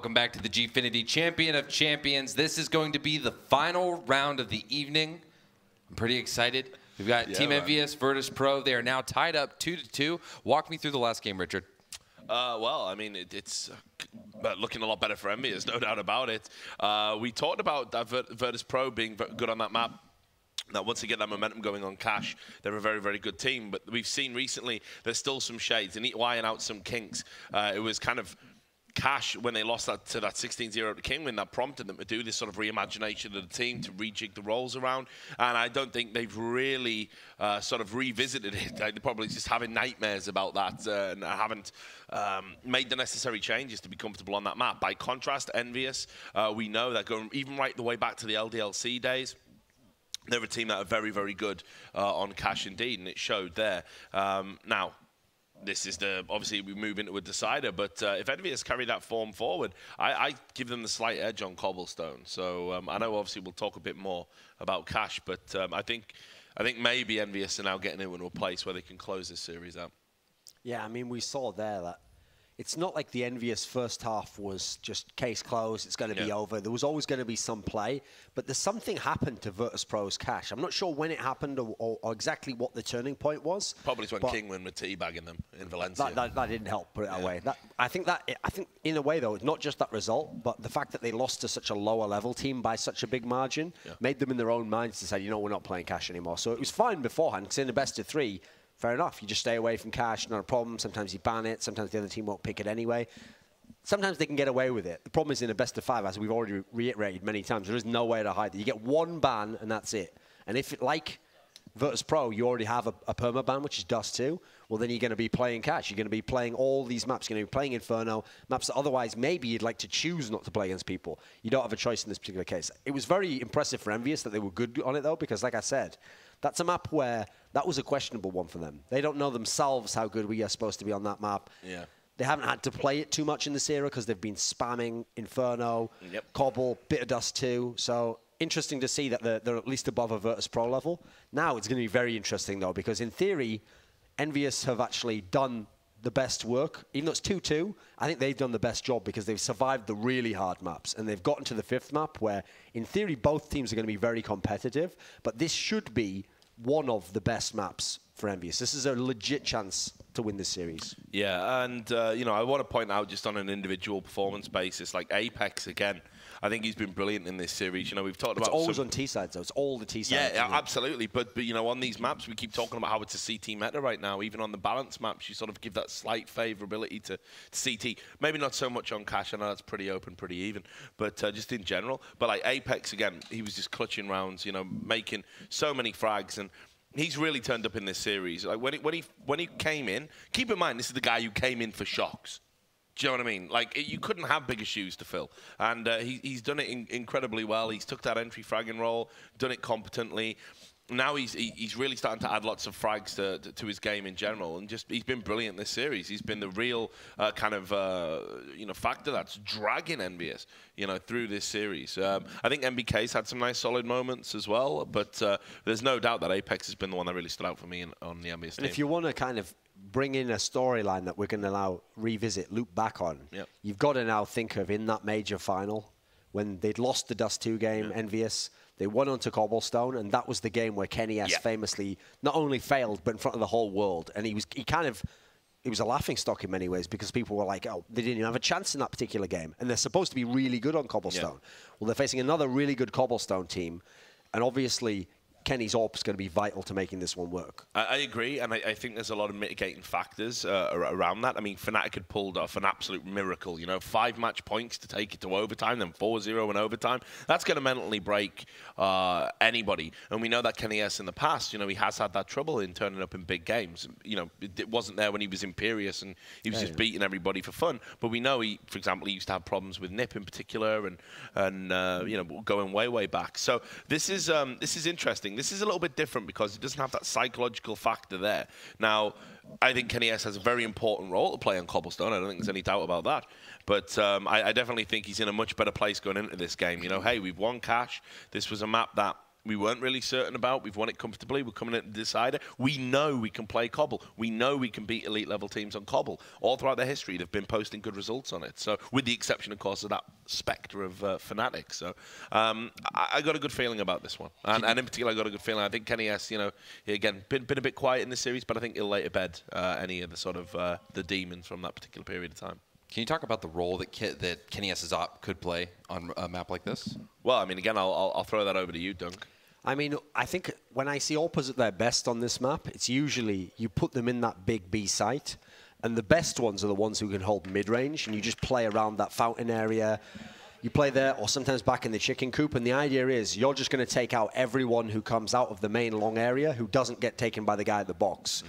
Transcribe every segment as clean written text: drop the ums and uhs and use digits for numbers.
Welcome back to the Gfinity Champion of Champions. This is going to be the final round of the evening. I'm pretty excited. We've got Team Envyus, Virtus.Pro. They are now tied up 2-2. Walk me through the last game, Richard. Well, I mean, it's looking a lot better for Envyus, no doubt about it. We talked about that Virtus.Pro being good on that map. Now, once they get that momentum going on Cash, they're a very, very good team. But we've seen recently there's still some shades. They need to iron out some kinks. It was kind of Cash, when they lost that to that 16-0 to Kingwin, that prompted them to do this sort of reimagination of the team, to rejig the roles around. And I don't think they've really sort of revisited it. They're probably just having nightmares about that and haven't made the necessary changes to be comfortable on that map. By contrast, Envyus, we know that going even right the way back to the LDLC days, they're a team that are very, very good on Cash indeed, and it showed there. Now, this is obviously we move into a decider, but if Envyus carry that form forward, I give them the slight edge on Cobblestone. So I know obviously we'll talk a bit more about Cash, but I think maybe Envyus are now getting into a place where they can close this series out. Yeah, I mean, we saw there that it's not like the Envyus first half was just case closed, it's going to be over. There was always going to be some play, but there's something happened to Virtus.Pro's Cash. I'm not sure when it happened or exactly what the turning point was. Probably when Kingwin were teabagging them in Valencia. That didn't help, put it that way. I think in a way, though, it's not just that result, but the fact that they lost to such a lower level team by such a big margin made them in their own minds decide, you know, we're not playing Cash anymore. So it was fine beforehand, because in the best of three, fair enough. You just stay away from Cash, not a problem. Sometimes you ban it. Sometimes the other team won't pick it anyway. Sometimes they can get away with it. The problem is in a best of five, as we've already reiterated many times, there is no way to hide it. You get one ban, and that's it. And if, like Virtus.Pro, you already have a perma ban, which is Dust 2, well, then you're going to be playing Cash. You're going to be playing all these maps. You're going to be playing Inferno, maps that otherwise maybe you'd like to choose not to play against people. You don't have a choice in this particular case. It was very impressive for Envyus that they were good on it, though, because, like I said, that's a map where that was a questionable one for them. They don't know themselves how good we are supposed to be on that map. Yeah. They haven't had to play it too much in this era because they've been spamming Inferno, Cobble, bit of Dust 2. So interesting to see that they're at least above a Virtus.Pro level. Now it's going to be very interesting, though, because in theory, Envyus have actually done the best work. Even though it's 2-2, I think they've done the best job because they've survived the really hard maps. And they've gotten to the fifth map where, in theory, both teams are going to be very competitive. But this should be one of the best maps for Envyus. This is a legit chance to win this series. Yeah, and, you know, I want to point out just on an individual performance basis, like Apex, again, I think he's been brilliant in this series. You know, we've talked about... It's always on T-sides, though. It's all the T-sides. Yeah, absolutely. But, you know, on these maps, we keep talking about how it's a CT meta right now. Even on the balance maps, you sort of give that slight favorability to CT. Maybe not so much on Cash. I know that's pretty open, pretty even. But just in general. But, like, Apex, again, he was just clutching rounds, you know, making so many frags. And he's really turned up in this series. Like, when he came in, keep in mind, this is the guy who came in for shocks. Do you know what I mean? Like, you couldn't have bigger shoes to fill. And he's done it incredibly well. He's took that entry fragging role, done it competently. Now he's really starting to add lots of frags to his game in general. And just he's been brilliant this series. He's been the real kind of, you know, factor that's dragging Envyus, you know, through this series. I think MBK's had some nice solid moments as well. But there's no doubt that Apex has been the one that really stood out for me on the Envyus team. And if you want to kind of bring in a storyline that we're going to now revisit, loop back on, you've got to now think of in that major final when they'd lost the Dust 2 game, Envyus, they won onto Cobblestone, and that was the game where Kenny S famously not only failed, but in front of the whole world. And he was a laughingstock in many ways because people were like, oh, they didn't even have a chance in that particular game. And they're supposed to be really good on Cobblestone. Well, they're facing another really good Cobblestone team, and obviously Kenny's AWP is going to be vital to making this one work. I agree, and I think there's a lot of mitigating factors around that. I mean, Fnatic had pulled off an absolute miracle, you know, 5 match points to take it to overtime, then 4-0 in overtime. That's going to mentally break anybody. And we know that Kenny S in the past, you know, he has had that trouble in turning up in big games. You know, it wasn't there when he was Imperious and he was just beating everybody for fun. But we know he, for example, he used to have problems with Nip in particular and you know, going way back. So this is interesting. This is a little bit different because it doesn't have that psychological factor there. Now, I think Kenny S has a very important role to play on Cobblestone. I don't think there's any doubt about that. But I definitely think he's in a much better place going into this game. You know, hey, we've won Cash. This was a map that we weren't really certain about. We've won it comfortably. We're coming in to decider. We know we can play Cobble. We know we can beat elite level teams on Cobble. All throughout their history, they've been posting good results on it. So, with the exception, of course, of that spectre of Fnatic. So, I got a good feeling about this one, and in particular, I got a good feeling. I think Kenny S, again, been a bit quiet in this series, but I think he'll lay to bed any of the sort of the demons from that particular period of time. Can you talk about the role that Kenny S's op could play on a map like this? Well, I mean, again, I'll throw that over to you, Dunk. I mean, I think when I see Oppas at their best on this map, it's usually you put them in that big B site, and the best ones are the ones who can hold mid-range, and you just play around that fountain area. You play there, or sometimes back in the chicken coop, and the idea is you're just going to take out everyone who comes out of the main long area who doesn't get taken by the guy at the box.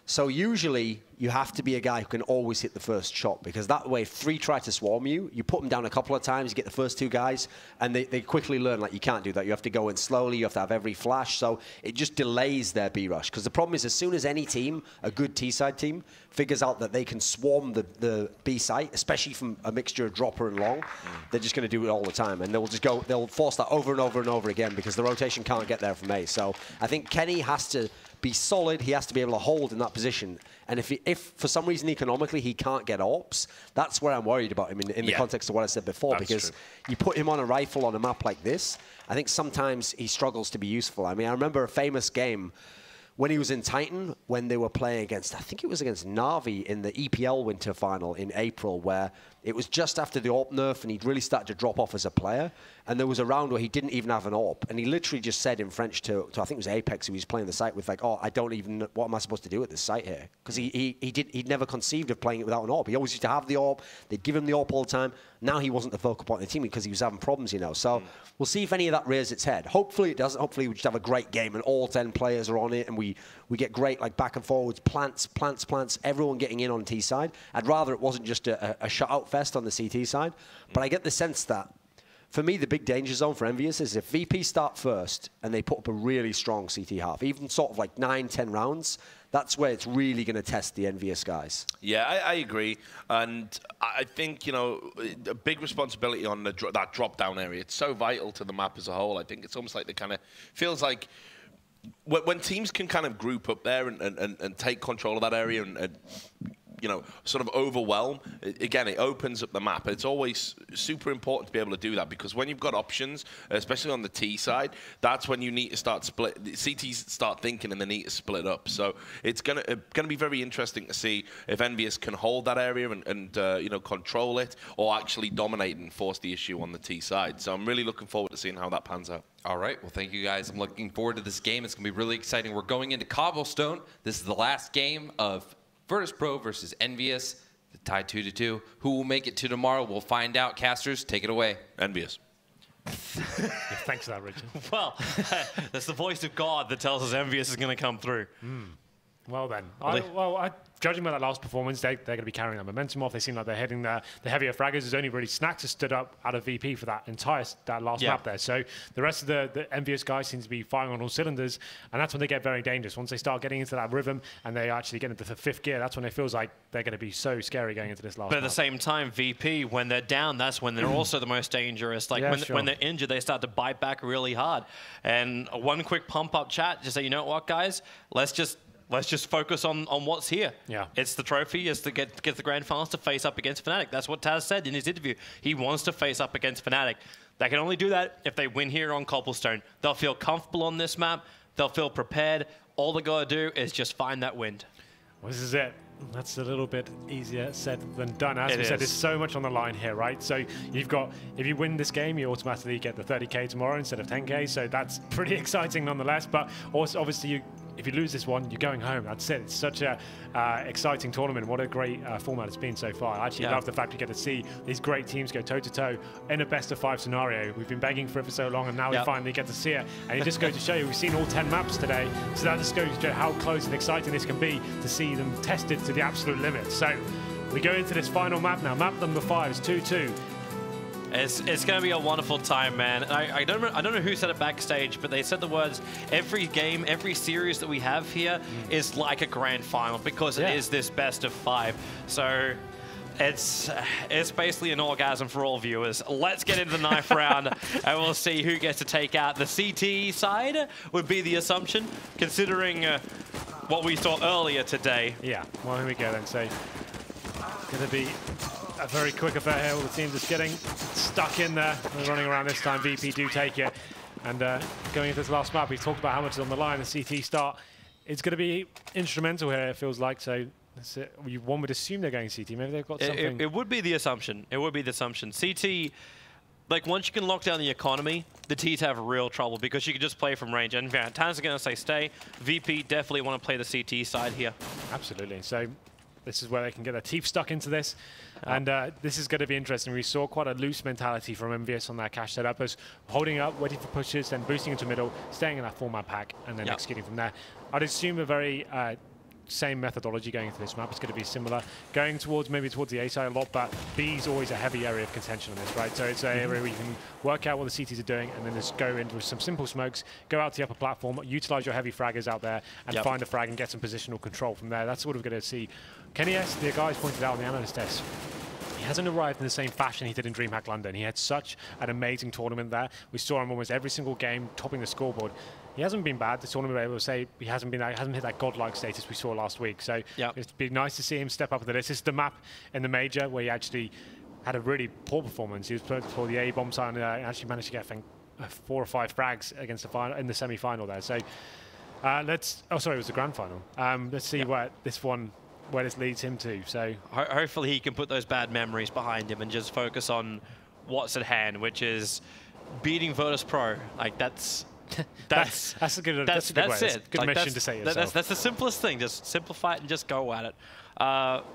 So usually you have to be a guy who can always hit the first shot, because that way, if 3 try to swarm you, you put them down a couple of times, you get the first 2 guys, and they quickly learn, like, you can't do that. You have to go in slowly, you have to have every flash, so it just delays their B-rush. Because the problem is, as soon as any team, a good T-side team, figures out that they can swarm the B site, especially from a mixture of dropper and long, they're just going to do it all the time, and they'll force that over and over and over again, because the rotation can't get there from A. So I think Kenny has to be solid. He has to be able to hold in that position. And if for some reason economically he can't get AWPs, that's where I'm worried about him in the context of what I said before. That's because you put him on a rifle on a map like this, I think sometimes he struggles to be useful. I mean, I remember a famous game when he was in Titan, when they were playing against, I think it was against Na'Vi in the EPL Winter Final in April, where it was just after the AWP nerf and he'd really started to drop off as a player. And there was a round where he didn't even have an AWP. And he literally just said in French to I think it was Apex, who was playing the site with, like, oh, I don't even know, what am I supposed to do at this site here? Because he'd never conceived of playing it without an AWP. He always used to have the AWP. They'd give him the AWP all the time. Now he wasn't the focal point of the team because he was having problems, So we'll see if any of that rears its head. Hopefully it doesn't. Hopefully we just have a great game and all 10 players are on it and we get great, like, back and forwards, plants, everyone getting in on T side. I'd rather it wasn't just a shutout fest on the CT side. But I get the sense that, for me, the big danger zone for Envyus is if VP start first and they put up a really strong CT half, even sort of like 9-10 rounds, that's where it's really going to test the Envyus guys. Yeah, I agree. And I think, a big responsibility on that drop-down area. It's so vital to the map as a whole. I think it's almost like feels like when teams can kind of group up there and take control of that area and sort of overwhelm, again, it opens up the map. It's always super important to be able to do that, because when you've got options, especially on the T side, that's when you need to start split. The CTs start thinking and they need to split up. So it's gonna be very interesting to see if Envyus can hold that area and control it, or actually dominate and force the issue on the T side. So I'm really looking forward to seeing how that pans out. All right. Well, thank you, guys. I'm looking forward to this game. It's going to be really exciting. We're going into Cobblestone. This is the last game of Virtus.Pro versus Envyus, tied 2-2. Who will make it to tomorrow? We'll find out. Casters, take it away. Envyus. Thanks for that, Richard. Well, that's the voice of God that tells us Envyus is going to come through. Well then, judging by that last performance, they're going to be carrying that momentum off. They seem like they're heading the heavier fraggers. There's only really Snacks has stood up out of VP for that last map there. So the rest of the Envyus guys seem to be firing on all cylinders, and that's when they get very dangerous. Once they start getting into that rhythm and they actually get into the 5th gear, that's when it feels like they're going to be so scary going into this last But at map. the same time, VP, when they're down, that's when they're also the most dangerous. Like when they're injured, they start to bite back really hard. And one quick pump-up chat, just say, you know what, guys, let's just focus on what's here. Yeah. It's the trophy. It's to get the grand finals to face up against Fnatic. That's what Taz said in his interview. He wants to face up against Fnatic. They can only do that if they win here on Cobblestone. They'll feel comfortable on this map. They'll feel prepared. All they got to do is just find that wind. Well, this is it. That's a little bit easier said than done. As we said, there's so much on the line here, right? So you've got, if you win this game, you automatically get the 30K tomorrow instead of 10K. So that's pretty exciting nonetheless. But also, obviously, if you lose this one, you're going home. That's it. It's such a exciting tournament. What a great format it's been so far. I actually love the fact you get to see these great teams go toe-to-toe in a best-of-5 scenario. We've been begging for it for so long, and now we finally get to see it. And it just goes to show you, we've seen all 10 maps today, so that just goes to show how close and exciting this can be to see them tested to the absolute limit. So we go into this final map now. Map number 5 is 2-2. It's going to be a wonderful time, man. I don't know who said it backstage, but they said the words, every game, every series that we have here is like a grand final because it is this best of 5. So It's basically an orgasm for all viewers. Let's get into the knife round, and we'll see who gets to take out. The CT side would be the assumption, considering what we saw earlier today. Yeah, well, here we go then. So it's going to be a very quick affair here. All the teams just getting stuck in there. They're running around this time. VP do take it. And going into this last map, we've talked about how much is on the line. The CT start, it's going to be instrumental here, it feels like. So one would assume they're going CT. Maybe they've got something. It would be the assumption. It would be the assumption. CT, like once you can lock down the economy, the T's have real trouble because you can just play from range. And Taz is going to say stay. VP definitely want to play the CT side here. Absolutely. So this is where they can get their teeth stuck into this. And this is going to be interesting. We saw quite a loose mentality from Envyus on that cash setup, as holding up, waiting for pushes, then boosting into middle, staying in that 4-man pack, and then executing from there. I'd assume a very same methodology going into this map. It's going to be similar. Going maybe towards the A side a lot, but B is always a heavy area of contention on this, right? So it's an area where you can work out what the CTs are doing and then just go in with some simple smokes, go out to the upper platform, utilize your heavy fraggers out there, and find a frag and get some positional control from there. That's what we're going to see. Kenny S, the guys pointed out on the analyst test, he hasn't arrived in the same fashion he did in DreamHack London. He had such an amazing tournament there. We saw him almost every single game topping the scoreboard. He hasn't been bad this tournament, but I will say he hasn't hit that godlike status we saw last week. So it'd be nice to see him step up into this. This is the map in the major where he actually had a really poor performance. He was playing for the A bomb side and actually managed to get, I think, 4 or 5 frags against the final in the semi-final there. So sorry, it was the grand final. Let's see where this leads him to. So hopefully he can put those bad memories behind him and just focus on what's at hand, which is beating Virtus.Pro. Like that's a good way. That's a good mission to say yourself. That's the simplest thing. Just simplify it and just go at it.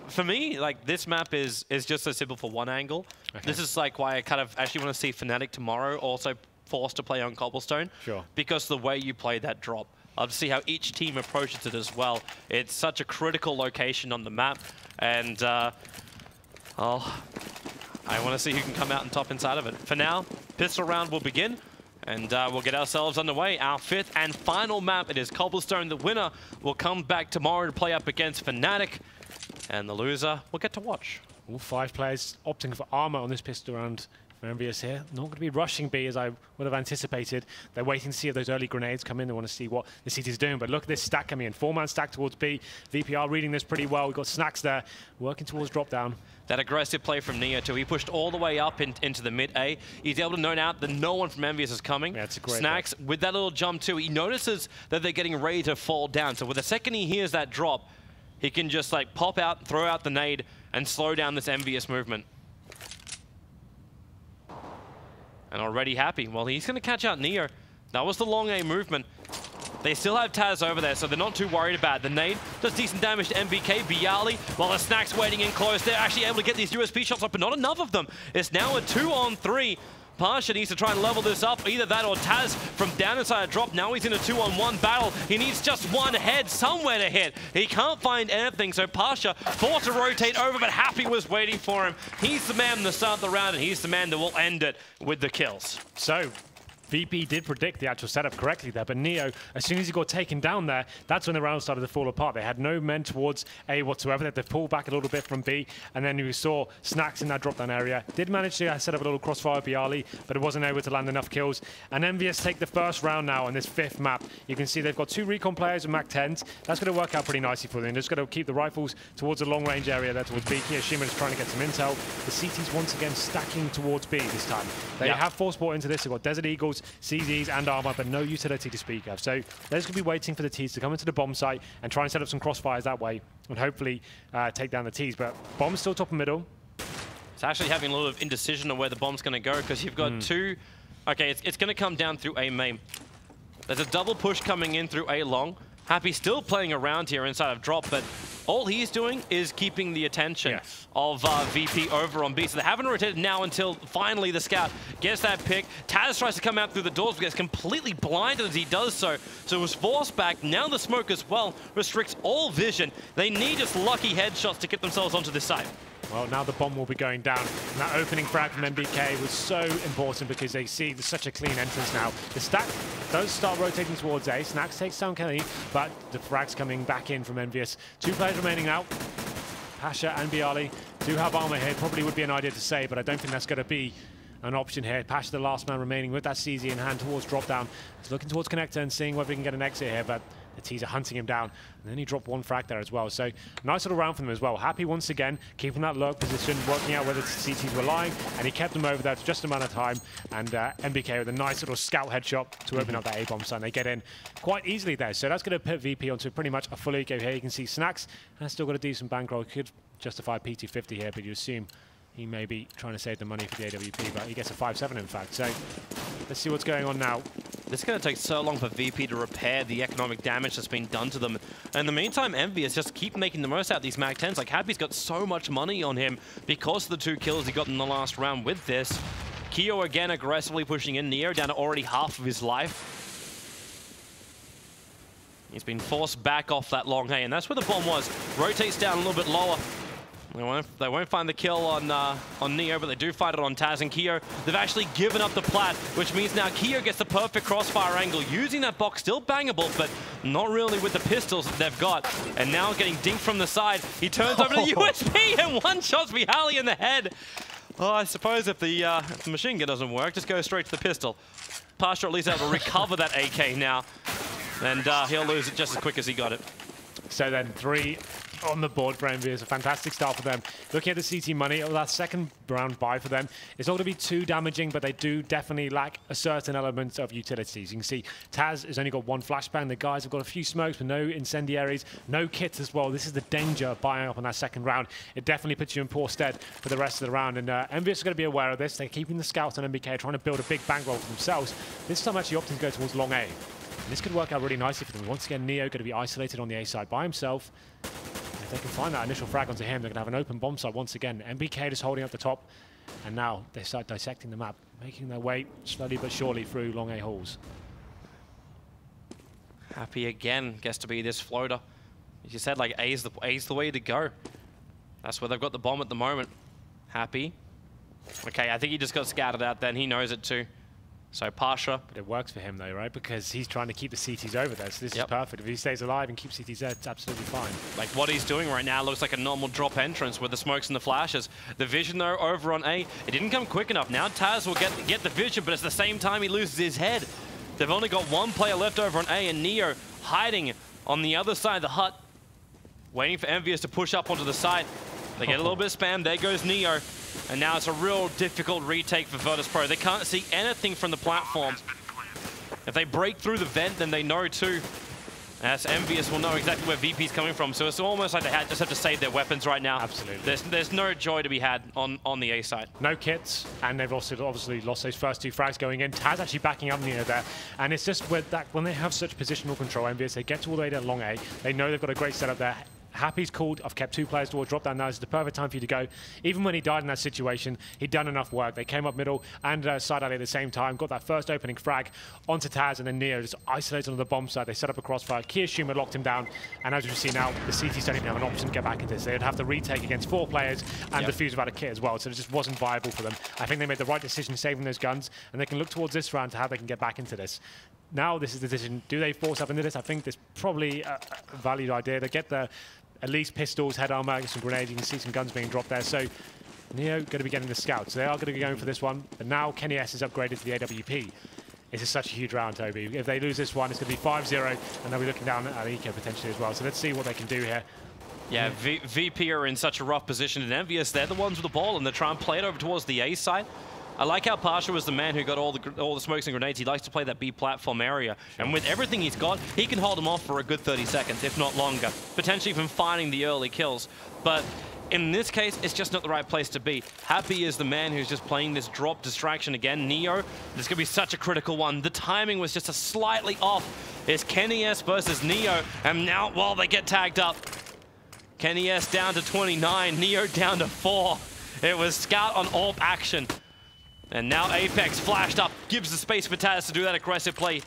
For me, like this map is just so simple for one angle. Okay. This is like why I kind of actually want to see Fnatic tomorrow also forced to play on Cobblestone. Sure. Because the way you play that drop. I'll see how each team approaches it as well. It's such a critical location on the map, and I want to see who can come out and top inside of it. For now, pistol round will begin, and we'll get ourselves underway. Our 5th and final map, it is Cobblestone. The winner will come back tomorrow to play up against Fnatic, and the loser will get to watch. All 5 players opting for armor on this pistol round. Envyus here, not going to be rushing B as I would have anticipated. They're waiting to see if those early grenades come in. They want to see what the CT is doing. But look at this stack coming in. 4-man stack towards B. VPR reading this pretty well. We've got Snacks there, working towards drop down. That aggressive play from Neo too. He pushed all the way up into the mid A. He's able to note out that no one from Envyus is coming. Yeah, it's a great Snacks play. With that little jump too. He notices that they're getting ready to fall down. So with the second he hears that drop, he can just like pop out, throw out the nade, and slow down this Envyus movement. And already happy. Well, he's going to catch out Neo. That was the long A movement. They still have Taz over there, so they're not too worried about it. The nade does decent damage to MBK. Bialy, while the Snacks waiting in close, they're actually able to get these USP shots up, but not enough of them. It's now a 2-on-3. Pasha needs to try and level this up. Either that or Taz from down inside a drop. Now he's in a 2-on-1 battle. He needs just one head somewhere to hit. He can't find anything, so Pasha forced to rotate over, but Happy was waiting for him. He's the man to start the round, and he's the man that will end it with the kills. So VP did predict the actual setup correctly there, but Neo, as soon as he got taken down there, that's when the round started to fall apart. They had no men towards A whatsoever. They had to pull back a little bit from B, and then we saw Snacks in that drop-down area. Did manage to set up a little crossfire with Bialy, but it wasn't able to land enough kills. And Envyus take the first round now on this 5th map. You can see they've got 2 recon players with Mac 10s. That's going to work out pretty nicely for them. They're just going to keep the rifles towards the long-range area there towards B. Kiyoshiman is trying to get some intel. The CTs once again stacking towards B this time. They have force bought into this. They've got Desert Eagles, CZs, and armor, but no utility to speak of. So they're just going to be waiting for the T's to come into the bomb site and try and set up some crossfires that way and hopefully take down the T's. But bomb's still top and middle. It's actually having a little of indecision on where the bomb's going to go because you've got 2... Okay, it's going to come down through A main. There's a double push coming in through A long. Happy still playing around here inside of drop, but all he's doing is keeping the attention of VP over on B. So they haven't rotated now until finally the scout gets that pick. Taz tries to come out through the doors, but gets completely blinded as he does so. So it was forced back. Now the smoke as well restricts all vision. They need just lucky headshots to get themselves onto this side. Well, now the bomb will be going down. And that opening frag from MBK was so important because they see there's such a clean entrance now. The stack does start rotating towards A. Snacks takes down Kelly, but the frag's coming back in from Envyus. 2 players remaining now. Pasha and Bialy do have armor here. Probably would be an idea to say, but I don't think that's going to be an option here. Pasha, the last man remaining with that CZ in hand towards drop down. He's looking towards connector and seeing whether he can get an exit here, but the teaser hunting him down. And then he dropped one frag there as well. So nice little round for them as well. Happy once again, keeping that low position, working out whether the CTs were lying, and he kept them over there for just a amount of time. And MBK with a nice little scout headshot to open up that A-bomb site. They get in quite easily there. So that's going to put VP onto pretty much a full eco here. You can see Snacks has still got a decent bankroll. Could justify P250 here, but you assume he may be trying to save the money for the AWP, but he gets a 5-7 in fact. So let's see what's going on now. This is going to take so long for VP to repair the economic damage that's been done to them. And in the meantime, Envyus just keep making the most out of these Mag 10s. Like, Happy's got so much money on him because of the 2 kills he got in the last round with this. Keo again aggressively pushing in. Neo down to already half of his life. He's been forced back off that long hay, and that's where the bomb was. Rotates down a little bit lower. They won't find the kill on Neo, but they do find it on Taz and Keo. They've actually given up the plat, which means now Keo gets the perfect crossfire angle, using that box, still bangable, but not really with the pistols that they've got. And now getting dinked from the side, he turns over to the USP and one-shots Mihaly in the head. Oh, I suppose if the machine gun doesn't work, just go straight to the pistol. Pasha at least able to recover that AK now, and he'll lose it just as quick as he got it. So then 3 on the board for Envyus. A fantastic start for them. Looking at the CT money, that second round buy for them, it's not going to be too damaging, but they do definitely lack a certain element of utilities. You can see Taz has only got 1 flashbang. The guys have got a few smokes, but no incendiaries, no kits as well. This is the danger of buying up on that second round. It definitely puts you in poor stead for the rest of the round, and Envyus are going to be aware of this. They're keeping the scouts on MBK, trying to build a big bankroll for themselves. This time actually opting to go towards long A. And this could work out really nicely for them. Once again, Neo going to be isolated on the A side by himself. If they can find that initial frag onto him, they're going to have an open bomb site once again. MBK just holding up the top, and now they start dissecting the map, making their way slowly but surely through long A halls. Happy again gets to be this floater. As you said, like A's the way to go. That's where they've got the bomb at the moment. Happy. Okay, I think he just got scouted out then. He knows it too. So Pasha. But it works for him though, right? Because he's trying to keep the CTs over there. So this is perfect. If he stays alive and keeps CTs there, it's absolutely fine. Like what he's doing right now looks like a normal drop entrance with the smokes and the flashes. The vision though over on A, it didn't come quick enough. Now Taz will get the vision, but at the same time he loses his head. They've only got 1 player left over on A, and Neo hiding on the other side of the hut, waiting for Envyus to push up onto the side. They get a little bit of spam. There goes Neo. And now it's a real difficult retake for Virtus.Pro. They can't see anything from the platform. If they break through the vent, then they know too. As Envyus will know exactly where VP's coming from. So it's almost like they just have to save their weapons right now. Absolutely. There's no joy to be had on the A side. No kits, and they've also obviously lost those first 2 frags going in. Taz actually backing up Neo there. And it's just with that, when they have such positional control, Envyus, they get to all the way down long A. They know they've got a great setup there. Happy's called. I've kept 2 players towards drop down now. This is the perfect time for you to go. Even when he died in that situation, he'd done enough work. They came up middle and side alley at the same time, got that first opening frag onto Taz, and then Neo just isolated on the bomb side. They set up a crossfire. Kiyoshiima locked him down, and as you see now, the CTs don't even have an option to get back into this. They'd have to retake against 4 players and defuse without a kit as well, so it just wasn't viable for them. I think they made the right decision saving those guns, and they can look towards this round to how they can get back into this. Now this is the decision. Do they force up into this? I think there's probably a valued idea. They get the at least pistols, head armor, some grenades. You can see some guns being dropped there. So Neo going to be getting the scouts. They are going to be going for this one. But now Kenny S is upgraded to the AWP. This is such a huge round, Toby. If they lose this one, it's going to be 5-0, and they'll be looking down at Eco potentially as well. So let's see what they can do here. Yeah, VP are in such a rough position. And Envyus, they're the ones with the ball, and they're trying to play it over towards the A side. I like how Pasha was the man who got all the smokes and grenades. He likes to play that B platform area. And with everything he's got, he can hold them off for a good 30 seconds, if not longer. Potentially even finding the early kills. But in this case, it's just not the right place to be. Happy is the man who's just playing this drop distraction again. Neo, this is going to be such a critical one. The timing was just a slightly off. It's Kenny S versus Neo. And now, well, they get tagged up. Kenny S down to 29, Neo down to 4. It was scout on AWP action. And now Apex flashed up, gives the space for Taz to do that aggressive play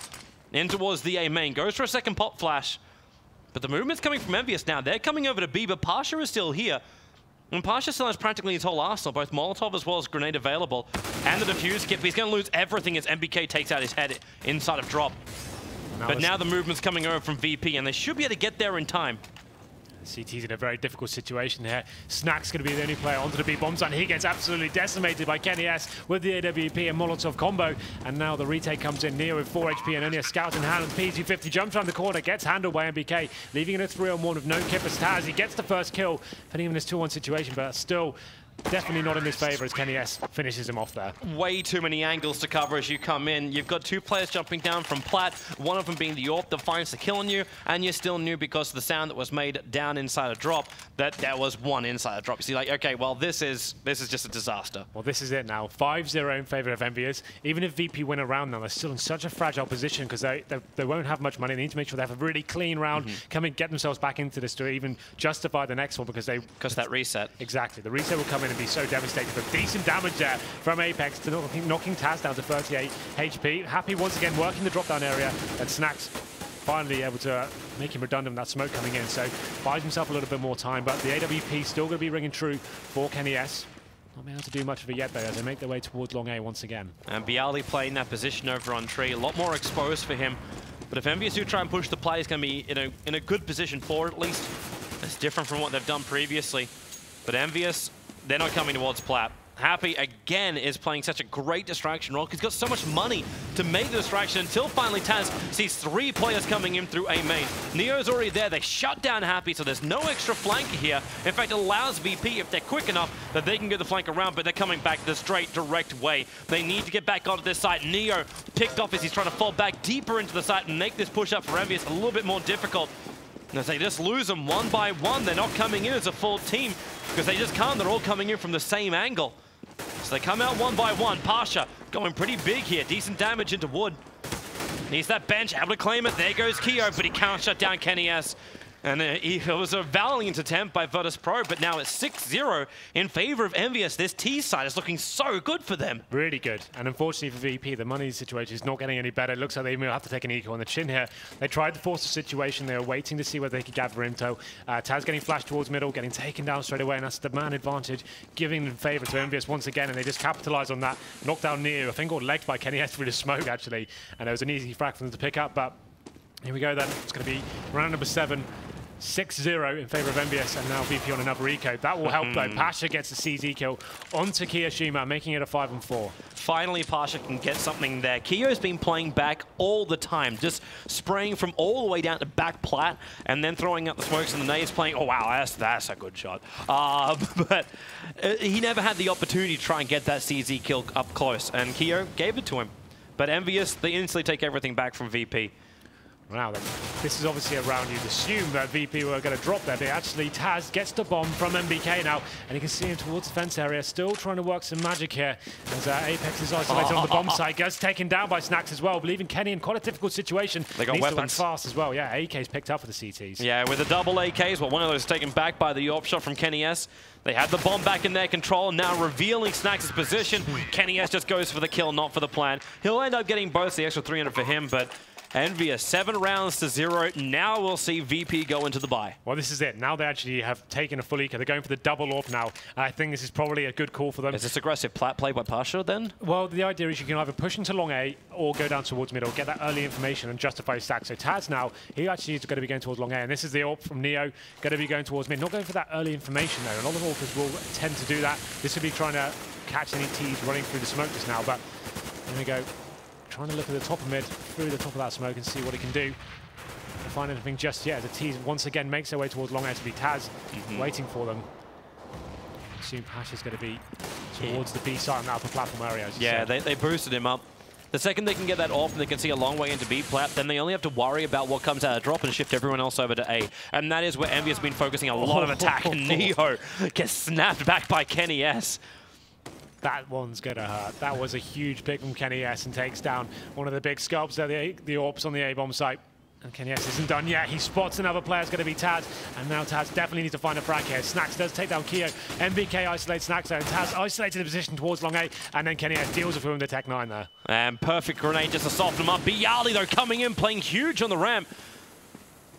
in towards the A main. Goes for a second pop flash. But the movement's coming from Envyus now. They're coming over to B, but Pasha is still here. And Pasha still has practically his whole arsenal, both Molotov as well as grenade available. And the defuse kit, but he's going to lose everything as MBK takes out his head inside of drop. But now the movement's coming over from VP, and they should be able to get there in time. CT's in a very difficult situation here. Snack's going to be the only player onto the B bomb site. He gets absolutely decimated by Kenny S with the AWP and Molotov combo. And now the retake comes in. Neo with 4 HP and only a scout in hand. And PG50 jumps around the corner, gets handled by MBK, leaving it a 3-on-1 with no kip as Taz. He gets the first kill, putting him in this 2-1 situation, but still definitely not in his favor as Kenny S finishes him off there. Way too many angles to cover as you come in. You've got 2 players jumping down from plat, one of them being the AWP that finds the kill on you, and you still knew because of the sound that was made down inside a drop that there was one inside a drop. So you're like, okay, well, this is just a disaster. Well, this is it now. 5-0 in favor of Envyus. Even if VP win a round now, they're still in such a fragile position because they won't have much money. They need to make sure they have a really clean round, come and get themselves back into this to even justify the next one because that reset. Exactly. The reset will come in and be so devastating. But decent damage there from Apex to knocking Taz down to 38 HP. Happy once again working the drop down area, and Snacks finally able to make him redundant with that smoke coming in. So buys himself a little bit more time, but the AWP still going to be ringing true for Kenny S. Not being able to do much of it yet though as they make their way towards long A once again. And Bialy playing that position over on tree, a lot more exposed for him. But if Envyus do try and push the play, he's going to be in a good position for it at least. It's different from what they've done previously. But Envyus, they're not coming towards plat. Happy, again, is playing such a great distraction role. He's got so much money to make the distraction until finally Taz sees 3 players coming in through A main. Neo's already there. They shut down Happy, so there's no extra flanker here. In fact, it allows VP, if they're quick enough, that they can get the flank around, but they're coming back the straight, direct way. They need to get back onto this side. Neo picked off as he's trying to fall back deeper into the site and make this push up for Envyus a little bit more difficult. And as they just lose them one by one, they're not coming in as a full team because they just can't. They're all coming in from the same angle. So they come out one by one. Pasha going pretty big here. Decent damage into Wood. Needs that bench, able to claim it. There goes Keo, but he can't shut down Kenny S. And it was a valiant attempt by Virtus.Pro, but now it's 6-0 in favor of Envyus. This T side is looking so good for them. Really good. And unfortunately for VP, the money situation is not getting any better. It looks like they may have to take an eco on the chin here. They tried to force the situation. They were waiting to see whether they could gather info. Taz getting flashed towards middle, getting taken down straight away, and that's the man advantage, giving them favor to Envyus once again, and they just capitalize on that. Knocked down Neo, I think, or legged by Kenny S through the smoke, actually. And it was an easy frag for them to pick up, but here we go then. It's going to be round number 7. 6-0 in favor of Envyus, and now VP on another eco. That will help though. Pasha gets the CZ kill onto Kiyoshima, making it a 5-on-4. Finally, Pasha can get something there. Kiyo's been playing back all the time, just spraying from all the way down to back plat, and then throwing out the smokes and the nades playing. Oh wow, that's a good shot. But he never had the opportunity to try and get that CZ kill up close, and Kiyo gave it to him. But Envyus, they instantly take everything back from VP. Wow, this is obviously a round you'd assume that VP were going to drop there, but actually Taz gets the bomb from MBK now, and you can see him towards the fence area, still trying to work some magic here, as Apex is isolated on the bomb site, gets taken down by Snacks as well, leaving Kenny in quite a difficult situation. They got weapons fast as well. Yeah, AK's picked up for the CTs. Yeah, with the double AKs, well, one of those taken back by the AWP shot from Kenny S. They had the bomb back in their control, now revealing Snacks' position. Kenny S just goes for the kill, not for the plan. He'll end up getting both, the extra 300 for him, but Envyus, 7 rounds to 0. Now we'll see VP go into the bye. Well, this is it. Now they actually have taken a full eco. They're going for the double AWP now. And I think this is probably a good call for them. Is this aggressive plat play by Pasha then? Well, the idea is you can either push into long A or go down towards middle, get that early information and justify stack. So Taz now, he actually is going to be going towards long A. And this is the AWP from Neo, going to be going towards mid. Not going for that early information though. A lot of AWPers will tend to do that. This will be trying to catch any Ts running through the smoke just now. But here we go. Trying to look at the top of mid, through the top of that smoke and see what he can do. To find anything just yet, as the T once again makes their way towards long A to be Taz, waiting for them. Soon Pasha's going to be towards the B side on the upper platform area. Yeah, they boosted him up. The second they can get that off and they can see a long way into B plat, then they only have to worry about what comes out of drop and shift everyone else over to A. And that is where Envyus has been focusing a lot of attack, and Neo gets snapped back by Kenny S. That one's going to hurt. That was a huge pick from Kenny S and takes down one of the big scalps there, the AWPs on the A-bomb site. And Kenny S isn't done yet. He spots another player, it's going to be Taz. And now Taz definitely needs to find a frag here. Snacks does take down Keo. MBK isolates Snacks there, and Taz isolated the position towards long A. And then Kenny S deals with him with the Tech 9 there. And perfect grenade just to soften him up. Bialy, though, coming in, playing huge on the ramp.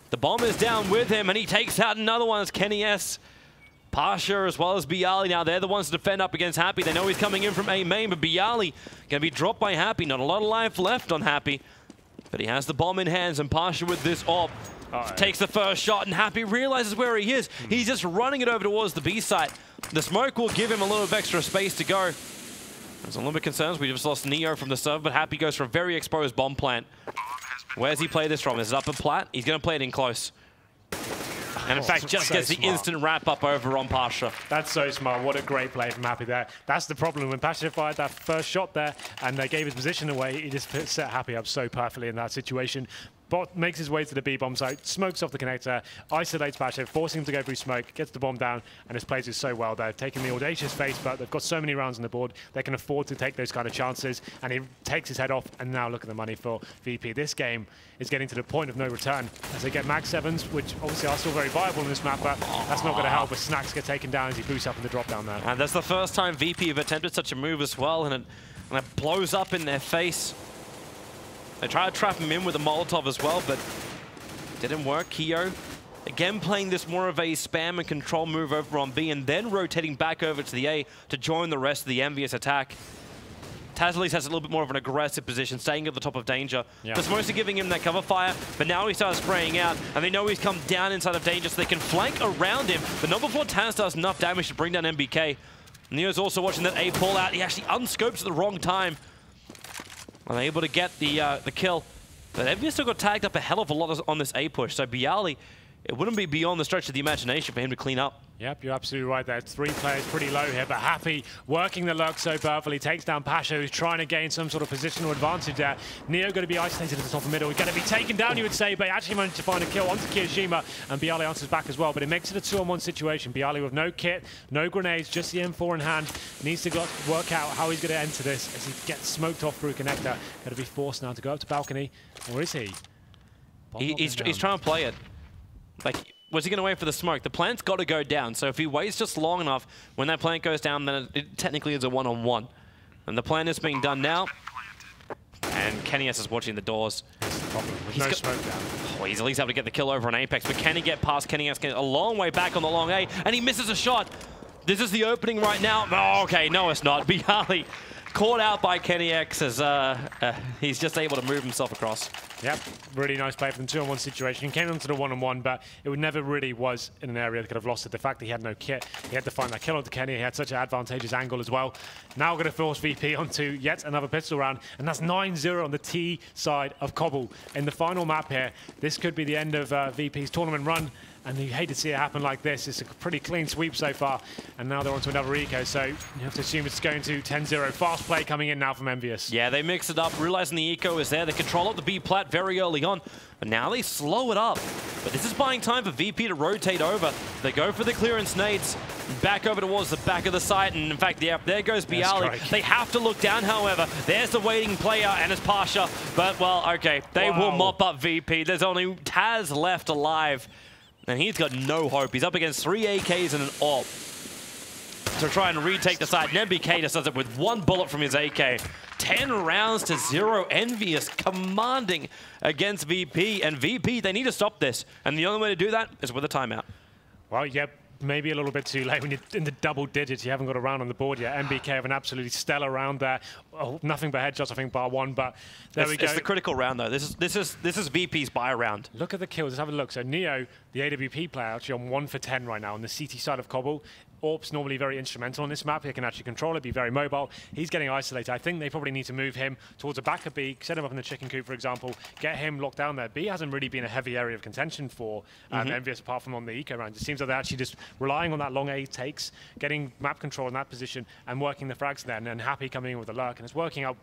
The bomb is down with him, and he takes out another one as Kenny S. Pasha as well as Bialy now, they're the ones to defend up against Happy. They know he's coming in from A main, but Bialy going to be dropped by Happy. Not a lot of life left on Happy, but he has the bomb in hands, and Pasha with this AWP Takes the first shot, and Happy realizes where he is. He's just running it over towards the B site. The smoke will give him a little bit of extra space to go. There's a little bit of concerns. We just lost Neo from the serve, but Happy goes for a very exposed bomb plant. Where's he play this from? Is it upper plat? He's going to play it in close. And in fact, just gets the instant wrap-up over on Pasha. That's so smart. What a great play from Happy there. That's the problem. When Pasha fired that first shot there and they gave his position away, he just set Happy up so perfectly in that situation. Bot makes his way to the B-bomb site, smokes off the connector, isolates Pasha, forcing him to go through smoke, gets the bomb down, and his plays it so well. They've taken the audacious face, but they've got so many rounds on the board, they can afford to take those kind of chances, and he takes his head off, and now look at the money for VP. This game is getting to the point of no return as they get Mag 7s, which obviously are still very viable in this map, but that's not going to help, but Snacks get taken down as he boosts up in the drop down there. And that's the first time VP have attempted such a move as well, and it blows up in their face. They try to trap him in with a Molotov as well, but didn't work. Keo, again playing this more of a spam and control move over on B, and then rotating back over to the A to join the rest of the Envyus attack. Taz at least has a little bit more of an aggressive position, staying at the top of danger. Yeah. Just mostly giving him that cover fire, but now he starts spraying out, and they know he's come down inside of danger, so they can flank around him. But not before Taz does enough damage to bring down MBK. Neo's also watching that A pull out. He actually unscopes at the wrong time. Unable to get the kill. But Envyus still got tagged up a hell of a lot on this A push, so Bialy, it wouldn't be beyond the stretch of the imagination for him to clean up. Yep, you're absolutely right there. 3 players pretty low here, but Happy working the lurk so perfectly. Takes down Pasha, who's trying to gain some sort of positional advantage there. Neo going to be isolated at the top of the middle. He's going to be taken down, you would say, but he actually managed to find a kill onto Kirishima, and Bialy answers back as well. But it makes it a 2-on-1 situation. Bialy with no kit, no grenades, just the M4 in hand. Needs to work out how he's going to enter this as he gets smoked off through connector. Going to be forced now to go up to balcony. Or is he? He's trying to play it. Like, was he going to wait for the smoke? The plant's got to go down, so if he waits just long enough, when that plant goes down, then it technically is a 1-on-1. And the plan is being done now. And Kenny S is watching the doors. He's no smoke down. Oh, he's at least able to get the kill over on Apex, but can he get past Kenny S? A long way back on the long A, and he misses a shot. This is the opening right now. Oh, okay, no, it's not. Bialy caught out by Kenny X as he's just able to move himself across. Yep, really nice play from the 2-on-1 situation. He came onto the 1-on-1, but it never really was in an area that could have lost it. The fact that he had no kit, he had to find that kill onto Kenny. He had such an advantageous angle as well. Now we're going to force VP onto yet another pistol round, and that's 9-0 on the T side of Cobble. In the final map here, this could be the end of VP's tournament run. And you hate to see it happen like this. It's a pretty clean sweep so far. And now they're on to another eco, so you have to assume it's going to 10-0. Fast play coming in now from Envyus. Yeah, they mix it up, realizing the eco is there. They control up the B plat very early on, but now they slow it up. But this is buying time for VP to rotate over. They go for the clearance nades, back over towards the back of the site. And in fact, yeah, there goes Bialy. They have to look down, however. There's the waiting player, and it's Pasha. But, well, okay, they will mop up VP. There's only Taz left alive. And he's got no hope. He's up against 3 AKs and an AWP to try and retake the side. And MBK just does it with 1 bullet from his AK. 10 rounds to 0. Envyus commanding against VP. And VP, they need to stop this. And the only way to do that is with a timeout. Well, yep. Maybe a little bit too late when you're in the double digits. You haven't got a round on the board yet. MBK have an absolutely stellar round there. Oh, nothing but headshots, I think, bar 1. But there we go. It's the critical round, though. This is VP's buy round. Look at the kills. Let's have a look. So Neo, the AWP player, actually on 1 for 10 right now on the CT side of Cobble. AWP's normally very instrumental on this map. He can actually control it, be very mobile. He's getting isolated. I think they probably need to move him towards the back of B, set him up in the chicken coop, for example, get him locked down there. B hasn't really been a heavy area of contention for Envyus, apart from on the eco round. It seems like they're actually just relying on that long A takes, getting map control in that position, and working the frags then, and Happy coming in with the lurk, and it's working out.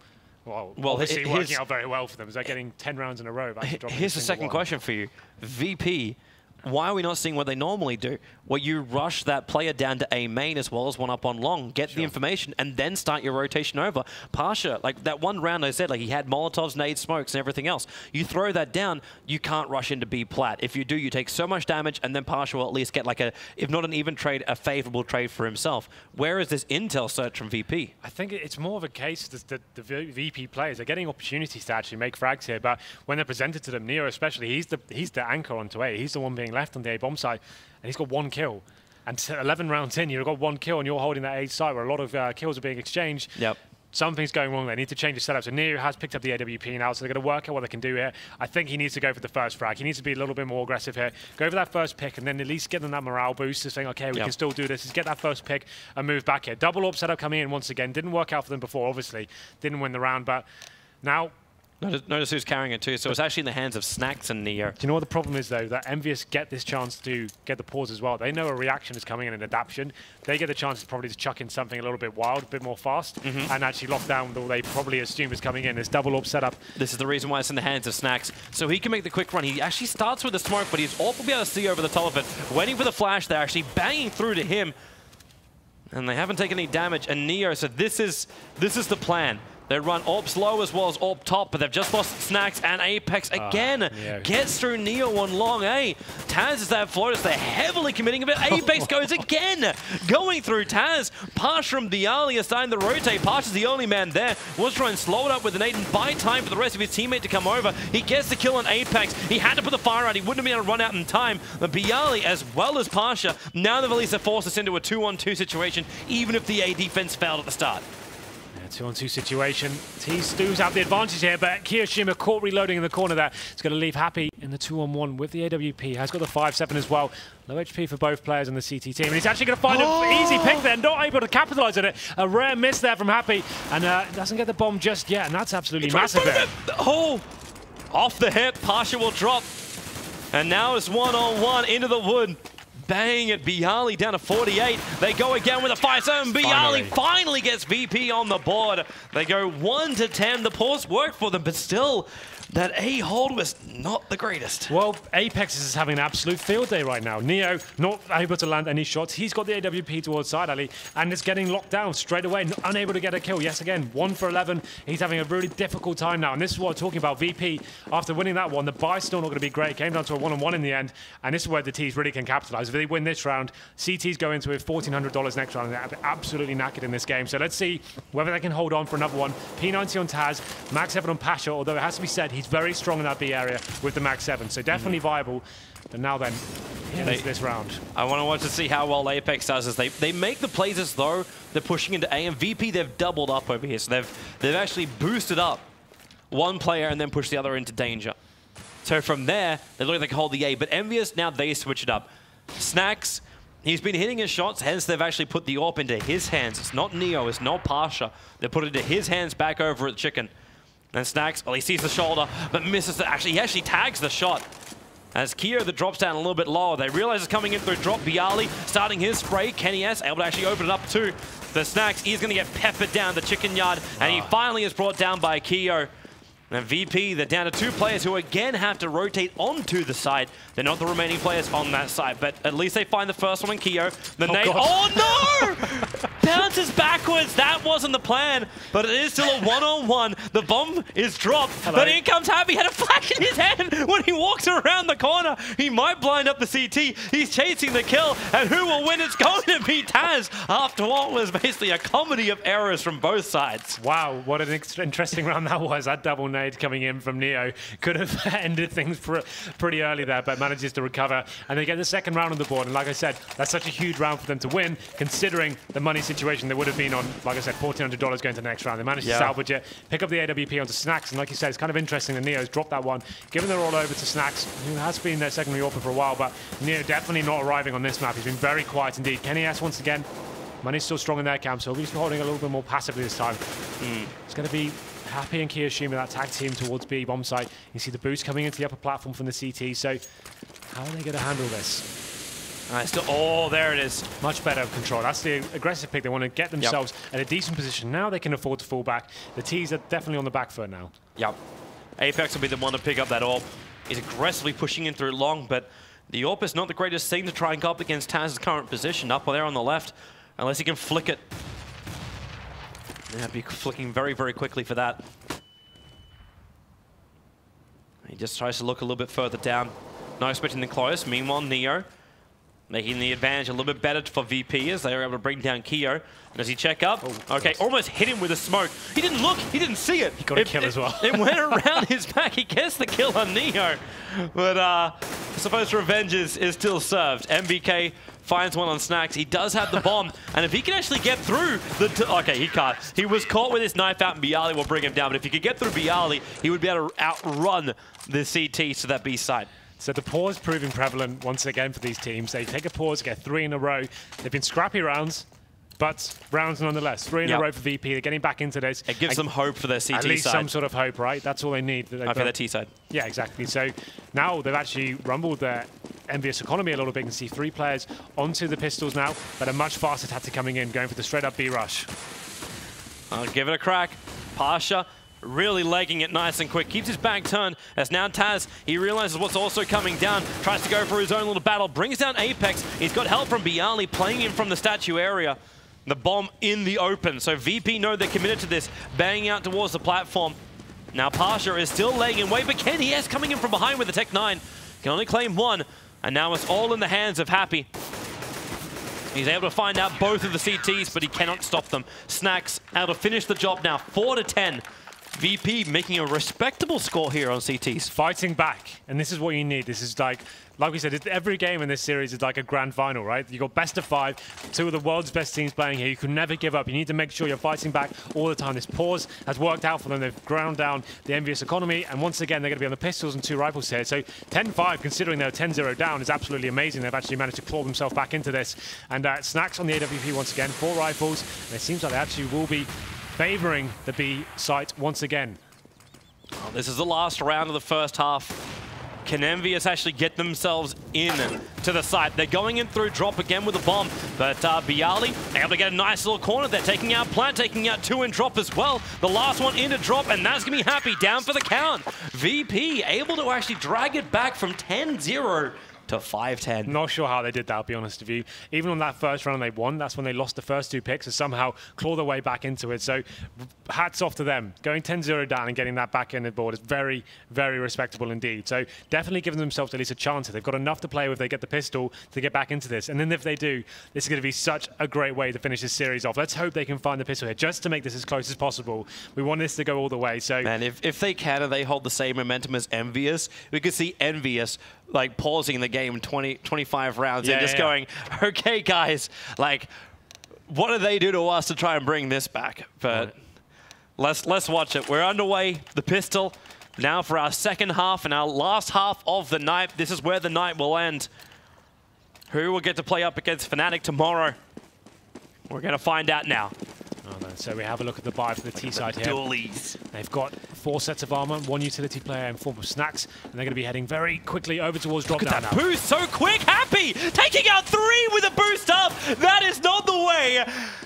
Well, obviously working out very well for them. They're getting 10 rounds in a row. Here's the second question for you. VP, why are we not seeing what they normally do, where you rush that player down to A main as well as one up on long, get the information, and then start your rotation over? Pasha, like that one round I said, like he had Molotovs, nades, smokes, and everything else. You throw that down, you can't rush into B plat. If you do, you take so much damage, and then Pasha will at least get like a, if not an even trade, a favorable trade for himself. Where is this intel search from VP? I think it's more of a case that the VP players are getting opportunities to actually make frags here, but when they're presented to them, Neo especially, he's the anchor onto A. He's the one being left on the A bomb side, and he's got 1 kill. And 11 rounds in, you've got 1 kill, and you're holding that A site where a lot of kills are being exchanged. Yep. something's going wrong. They need to change the setup. So Neo has picked up the AWP now, so they're going to work out what they can do here. I think he needs to go for the first frag. He needs to be a little bit more aggressive here. Go for that first pick, and then at least get them that morale boost to saying, okay, we can still do this. Just get that first pick and move back here. Double AWP setup coming in once again. Didn't work out for them before, obviously. Didn't win the round, but now... Notice who's carrying it too. So it's actually in the hands of Snacks and Neo. Do you know what the problem is, though? That Envyus get this chance to get the pause as well. They know a reaction is coming in, an adaptation. They get the chance to probably just chuck in something a little bit wild, a bit more fast, and actually lock down what they probably assume is coming in. This double AWP setup. This is the reason why it's in the hands of Snacks. So he can make the quick run. He actually starts with the smoke, but he's all will be able to see over the top of it. Waiting for the flash, they're actually banging through to him. And they haven't taken any damage. And Neo said, this is the plan. They run AWPs low as well as AWP top, but they've just lost Snacks, and Apex again gets through Neo on long A. Taz is that floaters. They're heavily committing a bit. Apex goes again, going through Taz. Pasha and Bialy are starting to rotate. Pasha's the only man there. Wants to try and slow it up with an 8 and buy time for the rest of his teammate to come over. He gets the kill on Apex. He had to put the fire out. He wouldn't have been able to run out in time. But Bialy, as well as Pasha, now they've at least forced us into a 2-on-2 situation, even if the A defense failed at the start. 2-on-2 situation. Stu's out the advantage here, but Kiyoshima caught reloading in the corner there. It's going to leave Happy in the 2-on-1 with the AWP. Has got the 5-7 as well. Low HP for both players on the CT team. And he's actually going to find an easy pick there, not able to capitalize on it. A rare miss there from Happy, and doesn't get the bomb just yet, and that's absolutely massive there. Oh! Off the hip, Pasha will drop. And now it's 1-on-1 into the wood. Bang at Bialy down to 48. They go again with a 5-7. Bialy finally gets VP on the board. They go 1-10. The pause worked for them, but still, that A hold was not the greatest. Well, Apex is having an absolute field day right now. Neo not able to land any shots. He's got the AWP towards side alley, and it's getting locked down straight away, unable to get a kill. Yes, again, 1 for 11. He's having a really difficult time now, and this is what I'm talking about. VP, after winning that one, the buy's still not going to be great. Came down to a 1-on-1 in the end, and this is where the T's really can capitalize. If they win this round, CT's go into with $1,400 next round, and they're absolutely knackered in this game. So let's see whether they can hold on for another one. P90 on Taz, Max 7 on Pasha, although it has to be said, he's very strong in that B area with the Max 7, so definitely viable. But now then, here's this round. I want to watch to see how well Apex does as they make the plays as though they're pushing into A, and VP, they've doubled up over here. So they've actually boosted up one player and then pushed the other into danger. So from there, they look like they can hold the A, but Envyus, now they switch it up. Snacks, he's been hitting his shots, hence they've actually put the AWP into his hands. It's not Neo, it's not Pasha. They put it into his hands back over at Chicken. And Snacks, well, he sees the shoulder, but misses the, he actually tags the shot. As Keo that drops down a little bit lower, they realize it's coming in through drop. Bialy starting his spray. Kenny S able to actually open it up too. The Snacks, he's going to get peppered down the chicken yard, and he finally is brought down by Keo. And VP, they're down to 2 players who again have to rotate onto the side. They're not the remaining players on that side, but at least they find the first one in Keo. The nade, oh no! Bounces backwards, that wasn't the plan, but it is still a 1-on-1. The bomb is dropped, but in comes Happy, had a flash in his hand when he walks around the corner. He might blind up the CT, he's chasing the kill, and who will win? It's going to be Taz, after what was basically a comedy of errors from both sides. Wow, what an interesting round that was. That double nade coming in from Neo could have ended things pretty early there, but manages to recover, and they get the second round on the board. And like I said, that's such a huge round for them to win, considering the money situation they would have been on. Like I said, $1,400 going to the next round. They managed to salvage it, pick up the AWP onto Snacks, and like you said, it's kind of interesting that Neo's dropped that one, given they're all over to Snacks, who has been their secondary AWPer for a while, but Neo definitely not arriving on this map. He's been very quiet indeed. Kenny S once again, money's still strong in their camp, so he'll be holding a little bit more passively this time. It's going to be Happy and Kiyoshima, that tag team towards B bomb site. You see the boost coming into the upper platform from the CT, so how are they going to handle this? Oh, there it is. Much better control. That's the aggressive pick. They want to get themselves in a decent position. Now they can afford to fall back. The T's are definitely on the back foot now. Yep. Apex will be the one to pick up that AWP. He's aggressively pushing in through long, but the AWP is not the greatest thing to try and go up against Taz's current position, up there on the left, unless he can flick it. He'd be flicking very, very quickly for that. He just tries to look a little bit further down. Not expecting the close. Meanwhile, Neo making the advantage a little bit better for VP as they were able to bring down Keo. Does he check up? Okay, almost hit him with a smoke. He didn't look, he didn't see it. He got a kill as well. It went around his back. He gets the kill on Neo. But I suppose revenge is still served. MBK finds one on Snacks. He does have the bomb, and if he can actually get through the... Okay, he can't. He was caught with his knife out, and Bialy will bring him down. But if he could get through Bialy, he would be able to outrun the CTs to that B side. So the pause proving prevalent once again for these teams. They take a pause, get 3 in a row. They've been scrappy rounds, but rounds nonetheless. 3 in a row for VP. They're getting back into this. It gives them hope for their CT side. At least some sort of hope, right? That's all they need. For their T side. Yeah, exactly. So now they've actually rumbled their Envyus economy a little bit. You can see 3 players onto the pistols now, but a much faster tactic coming in, going for the straight-up B rush. I'll give it a crack. Pasha really legging it nice and quick. Keeps his back turned as now Taz, he realizes what's also coming down. Tries to go for his own little battle. Brings down Apex. He's got help from Bialy playing him from the statue area. The bomb in the open. So VP know they're committed to this. Banging out towards the platform. Now Pasha is still laying in wait, but Ken, he is coming in from behind with the Tech 9. Can only claim 1. And now it's all in the hands of Happy. He's able to find out both of the CTs, but he cannot stop them. Snacks able to finish the job now, 4-10. VP making a respectable score here on CTs. Fighting back, and this is what you need. This is like we said, every game in this series is like a grand final, right? You got best of 5, 2 of the world's best teams playing here. You can never give up. You need to make sure you're fighting back all the time. This pause has worked out for them. They've ground down the Envyus economy, and once again, they're going to be on the pistols and 2 rifles here. So 10-5, considering they're 10-0 down, is absolutely amazing. They've actually managed to claw themselves back into this. And Snacks on the AWP once again, 4 rifles, and it seems like they actually will be favoring the B site once again. Well, this is the last round of the first half. Can Envyus actually get themselves in to the site? They're going in through drop again with a bomb, but Bialy able to get a nice little corner. They're taking out Plant, taking out 2 in drop as well. The last one into drop, and that's going to be Happy down for the count. VP able to actually drag it back from 10-0 to 5-10. Not sure how they did that, I'll be honest with you. Even on that first round they won, that's when they lost the first 2 picks and somehow claw their way back into it. So hats off to them. Going 10-0 down and getting that back in the board is very, very respectable indeed. So definitely giving themselves at least a chance. They've got enough to play with. They get the pistol to get back into this. And then if they do, this is going to be such a great way to finish this series off. Let's hope they can find the pistol here just to make this as close as possible. We want this to go all the way. So man, if they can and they hold the same momentum as Envyus, we could see Envyus like pausing the game in 25 rounds and just going, okay, guys, like, what do they do to us to try and bring this back? But let's watch it. We're underway. The pistol now for our second half and our last half of the night. This is where the night will end. Who will get to play up against Fnatic tomorrow? We're going to find out now. So we have a look at the buy for the T side here. Dualies. They've got 4 sets of armor, 1 utility player in form of Snacks, and they're going to be heading very quickly over towards drop down now. Boost so quick, Happy taking out 3 with a boost up. That is not the way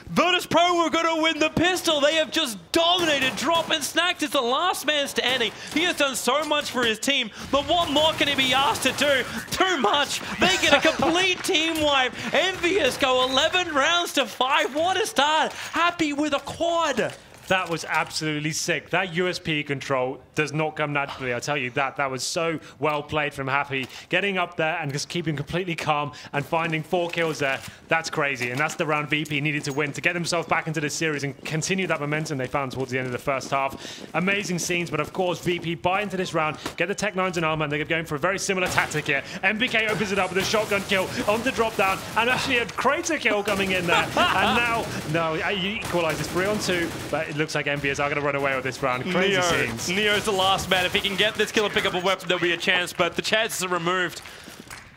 Virtus.Pro were going to win the pistol. They have just dominated drop, and Snacks is the last man standing. He has done so much for his team, but what more can he be asked to do? Too much. They get a complete team wipe. Envyus go 11 rounds to 5. What a start. Happy with a quad. That was absolutely sick. That USP control does not come naturally, I'll tell you that. That was so well played from Happy. Getting up there and just keeping completely calm and finding 4 kills there, that's crazy. And that's the round VP needed to win to get themselves back into this series and continue that momentum they found towards the end of the first half. Amazing scenes, but of course, VP buy into this round, get the Tech 9s and armor, and they're going for a very similar tactic here. MBK opens it up with a shotgun kill on the drop down, and actually a crater kill coming in there. And now, you equalize this 3-on-2, but it looks like Envyus are going to run away with this round. Crazy scenes. Neo's the last man. If he can get this kill and pick up a weapon, there'll be a chance, but the chances are removed.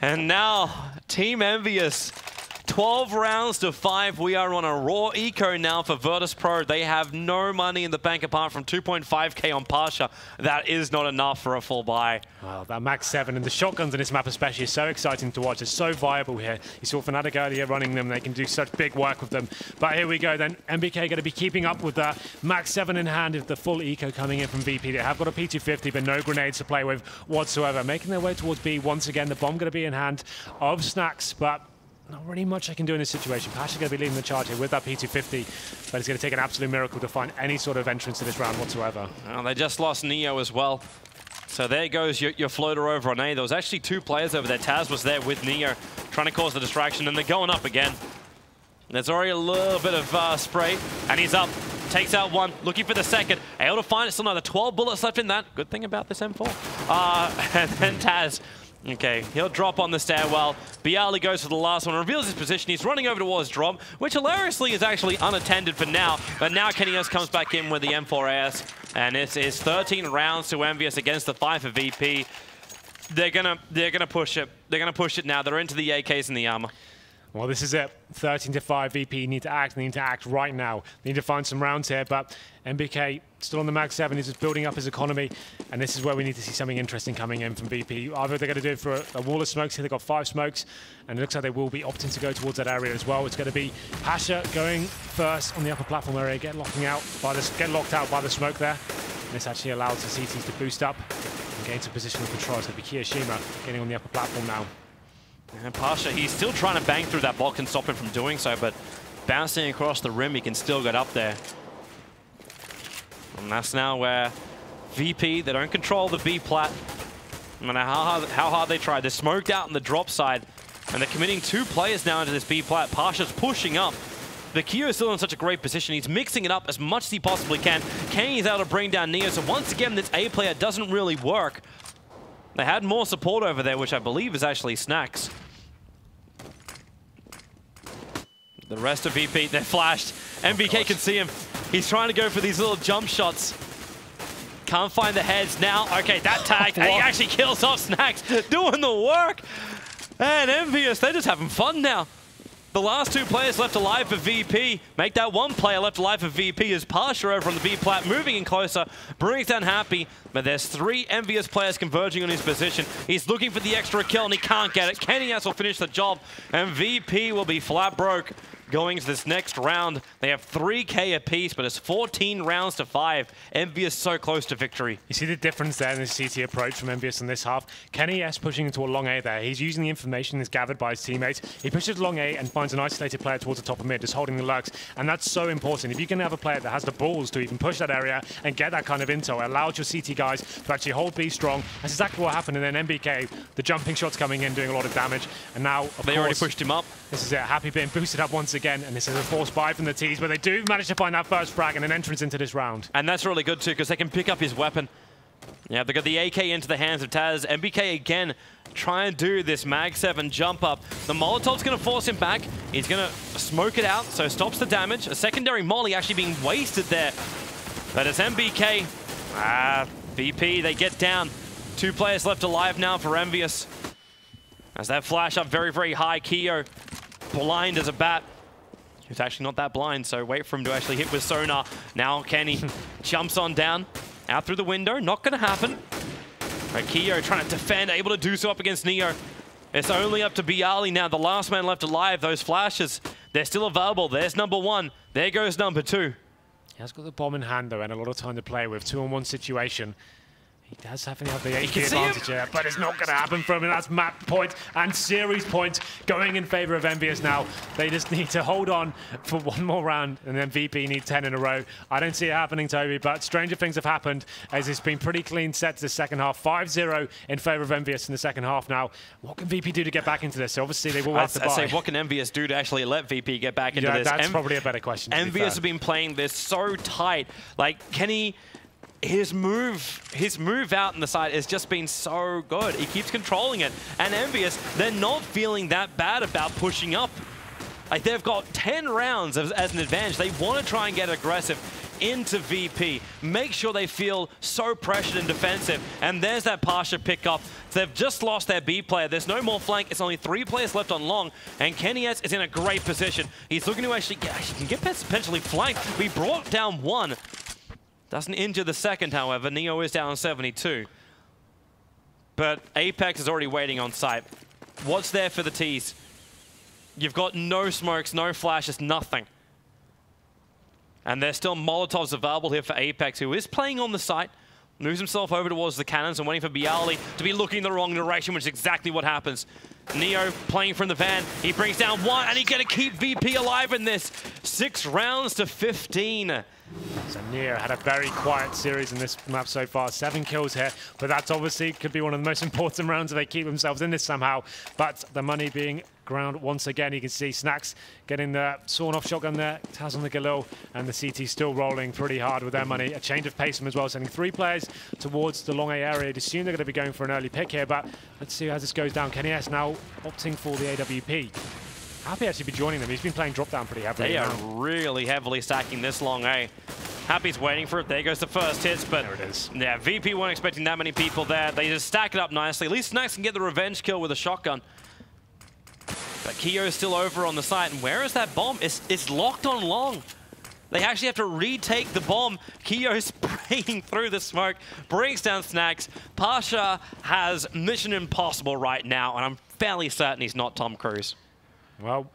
And now, Team Envyus, 12 rounds to 5. We are on a raw eco now for Virtus.Pro. They have no money in the bank apart from 2.5k on Pasha. That is not enough for a full buy. Wow, that max 7 and the shotguns in this map especially is so exciting to watch. It's so viable here. You saw Fnatic earlier running them. They can do such big work with them. But here we go then. MBK going to be keeping up with the max 7 in hand with the full eco coming in from VP. They have got a P250 but no grenades to play with whatsoever. Making their way towards B once again. The bomb going to be in hand of Snacks, but not really much I can do in this situation. Pasha's going to be leading the charge here with that P250, but it's going to take an absolute miracle to find any sort of entrance to this round whatsoever. Well, they just lost Neo as well. So there goes your floater over on A. There was actually 2 players over there. Taz was there with Neo, trying to cause the distraction, and they're going up again. There's already a little bit of spray, and he's up. Takes out 1, looking for the second. Able to find it, still another 12 bullets left in that. Good thing about this M4. And then Taz Okay, he'll drop on the stairwell. Bialy goes for the last one, reveals his position. He's running over towards drop, which hilariously is actually unattended for now. But now Envyus comes back in with the M4AS, and this is 13 rounds to Envyus against the 5 for VP. They're gonna push it. They're gonna push it now. They're into the AKs and the armor. Well, this is it. 13-5. VP need to act. They need to act right now. They need to find some rounds here, but MBK still on the mag 7. He's just building up his economy, and this is where we need to see something interesting coming in from VP. Either they're going to do it for a wall of smokes here. They've got 5 smokes, and it looks like they will be opting to go towards that area as well. It's going to be Pasha going first on the upper platform area, get locked out by the smoke there. And this actually allows the CTs to boost up and gain some positional control. It's going to be Kiyoshima getting on the upper platform now. And Pasha, he's still trying to bang through that block and stop him from doing so, but bouncing across the rim, he can still get up there. And that's now where VP, they don't control the B plat. No matter how hard they try, they're smoked out on the drop side, and they're committing 2 players now into this B plat. Pasha's pushing up. The Kyo is still in such a great position. He's mixing it up as much as he possibly can. Kenny's able to bring down Neo, so once again, this A player doesn't really work. They had more support over there, which I believe is actually Snacks. The rest of VP, they're flashed. MBK can see him. He's trying to go for these little jump shots. Can't find the heads now. Okay, that tagged, and he actually kills off Snacks, doing the work. And Envyus, they're just having fun now. The last 2 players left alive for VP. Make that 1 player left alive for VP as Pasha over on the B plat, moving in closer, brings down Happy, but there's 3 Envyus players converging on his position. He's looking for the extra kill, and he can't get it. Envyus will finish the job, and VP will be flat broke going to this next round. They have 3K apiece, but it's 14 rounds to 5. Envyus so close to victory. You see the difference there in the CT approach from Envyus in this half. Kenny S pushing into a long A there. He's using the information that's gathered by his teammates. He pushes long A and finds an isolated player towards the top of mid, just holding the lurks. And that's so important. If you can have a player that has the balls to even push that area and get that kind of intel, it allows your CT guys to actually hold B strong. That's exactly what happened. And then MBK, the jumping shots coming in, doing a lot of damage. And now, of they already pushed him up. This is it. Happy being boosted up once again. And this is a forced buy from the T's, but they do manage to find that first frag and an entrance into this round. And that's really good too, because they can pick up his weapon. Yeah, they got the AK into the hands of Taz. MBK again try and do this mag 7 jump up. The Molotov's going to force him back. He's going to smoke it out, so stops the damage. A secondary molly actually being wasted there. But it's MBK. VP, they get down. 2 players left alive now for Envyus. As that flash up very, very high. Kyo blind as a bat. He's actually not that blind, so wait for him to actually hit with sonar. Now Kenny jumps on down, out through the window. Not going to happen. But Kyo trying to defend, able to do so up against Neo. It's only up to Bialy now, the last man left alive. Those flashes, they're still available. There's number 1. There goes number 2. He has got the bomb in hand, though, and a lot of time to play with. 2-on-1 situation. He does have the HP advantage here, but it's not going to happen for him, and that's map point and series point going in favor of Envyus now. They just need to hold on for 1 more round, and then VP need 10 in a row. I don't see it happening, Toby, but stranger things have happened as it's been pretty clean sets the second half. 5-0 in favor of Envyus in the second half now. What can VP do to get back into this? So obviously, they will have to buy. I say, what can Envyus do to actually let VP get back into this? That's probably a better question. Envyus has been playing this so tight. Like, Kenny... His move out on the side has just been so good. He keeps controlling it. And Envyus, they're not feeling that bad about pushing up. Like, they've got 10 rounds as an advantage. They want to try and get aggressive into VP. Make sure they feel so pressured and defensive. And there's that Pasha pickup. They've just lost their B player. There's no more flank. It's only 3 players left on long. And Kenny S is in a great position. He's looking to actually get potentially flanked. We brought down 1. Doesn't injure the second, however. Neo is down 72. But Apex is already waiting on site. What's there for the T's? You've got no smokes, no flashes, nothing. And there's still Molotovs available here for Apex, who is playing on the site. Moves himself over towards the cannons and waiting for Bialy to be looking the wrong direction, which is exactly what happens. Neo playing from the van. He brings down 1, and he's going to keep VP alive in this. 6 rounds to 15. So Neo had a very quiet series in this map so far. 7 kills here, but that's obviously could be one of the most important rounds if they keep themselves in this somehow. But the money being ground once again. You can see Snacks getting the sawn-off shotgun there, Taz on the Galil, and the CT still rolling pretty hard with their money. A change of pace from as well, sending 3 players towards the long A area. You'd assume they're going to be going for an early pick here, but let's see how this goes down. Kenny S now opting for the AWP. Happy actually be joining them. He's been playing drop down pretty heavily. They are really heavily stacking this long A. Happy's waiting for it. There goes the first hits, but there it is. Yeah, VP weren't expecting that many people there. They just stack it up nicely. At least Snacks can get the revenge kill with a shotgun. But Keo's still over on the site. And where is that bomb? It's locked on long. They actually have to retake the bomb. Keo spraying through the smoke, brings down Snacks. Pasha has Mission Impossible right now, and I'm fairly certain he's not Tom Cruise. Well,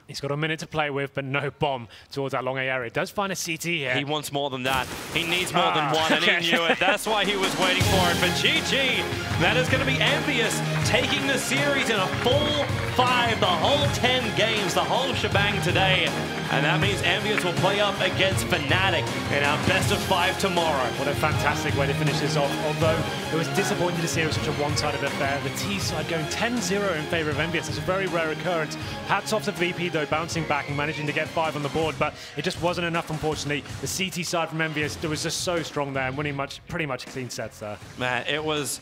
he's got a minute to play with, but no bomb towards that long A area. Does find a CT here. He wants more than that. He needs more than one, and he knew it. That's why he was waiting for it. But GG, that is going to be Envyus taking the series in a full 5, the whole 10 games, the whole shebang today. And that means Envyus will play up against Fnatic in our best of 5 tomorrow. What a fantastic way to finish this off. Although it was disappointing to see it was such a one-sided affair. The T side going 10-0 in favor of Envyus. It's a very rare occurrence. Hats off to VP though, bouncing back and managing to get 5 on the board, but it just wasn't enough, unfortunately. The CT side from Envyus, it was just so strong there and winning pretty much clean sets there. Man, it was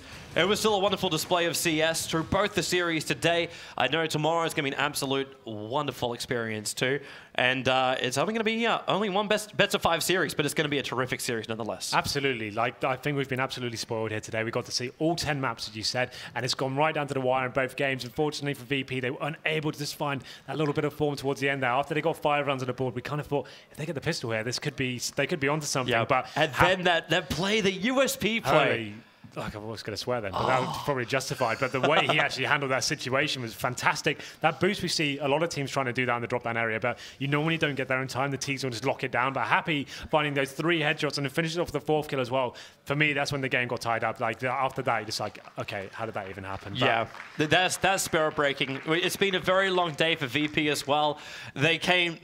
still a wonderful display of CS through both the series today. I know tomorrow is going to be an absolute wonderful experience too. And it's only going to be only one best of 5 series, but it's going to be a terrific series nonetheless. Absolutely. Like, I think we've been absolutely spoiled here today. We got to see all 10 maps, as you said, and it's gone right down to the wire in both games. Unfortunately for VP, they were unable to just find that little bit of form towards the end there. After they got 5 runs on the board, we kind of thought, if they get the pistol here, they could be onto something. Yeah, but and then that play, the USP play. Like I was going to swear then, but that was probably justified. But the way he actually handled that situation was fantastic. That boost, we see a lot of teams trying to do that in the drop-down area, but you normally don't get there in time. The teams will just lock it down. But Happy finding those 3 headshots and then finishing off the 4th kill as well. For me, that's when the game got tied up. Like after that, you're just like, okay, how did that even happen? Yeah, that's spirit breaking. It's been a very long day for VP as well. They came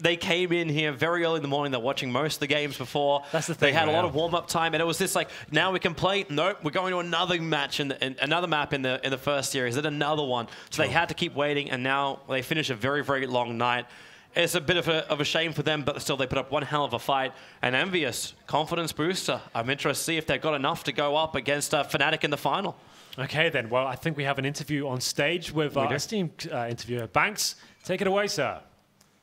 in here very early in the morning. They're watching most of the games before. That's the thing. They had a lot of warm-up time, and it was this like, now we can play. Nope, we're going to another match in another map in the first series, then another one. So they had to keep waiting, and now they finish a very, very long night. It's a bit of a shame for them, but still they put up one hell of a fight. And Envyus, confidence booster. I'm interested to see if they've got enough to go up against Fnatic in the final. Okay then, well, I think we have an interview on stage with our esteemed interviewer, Banks. Take it away, sir.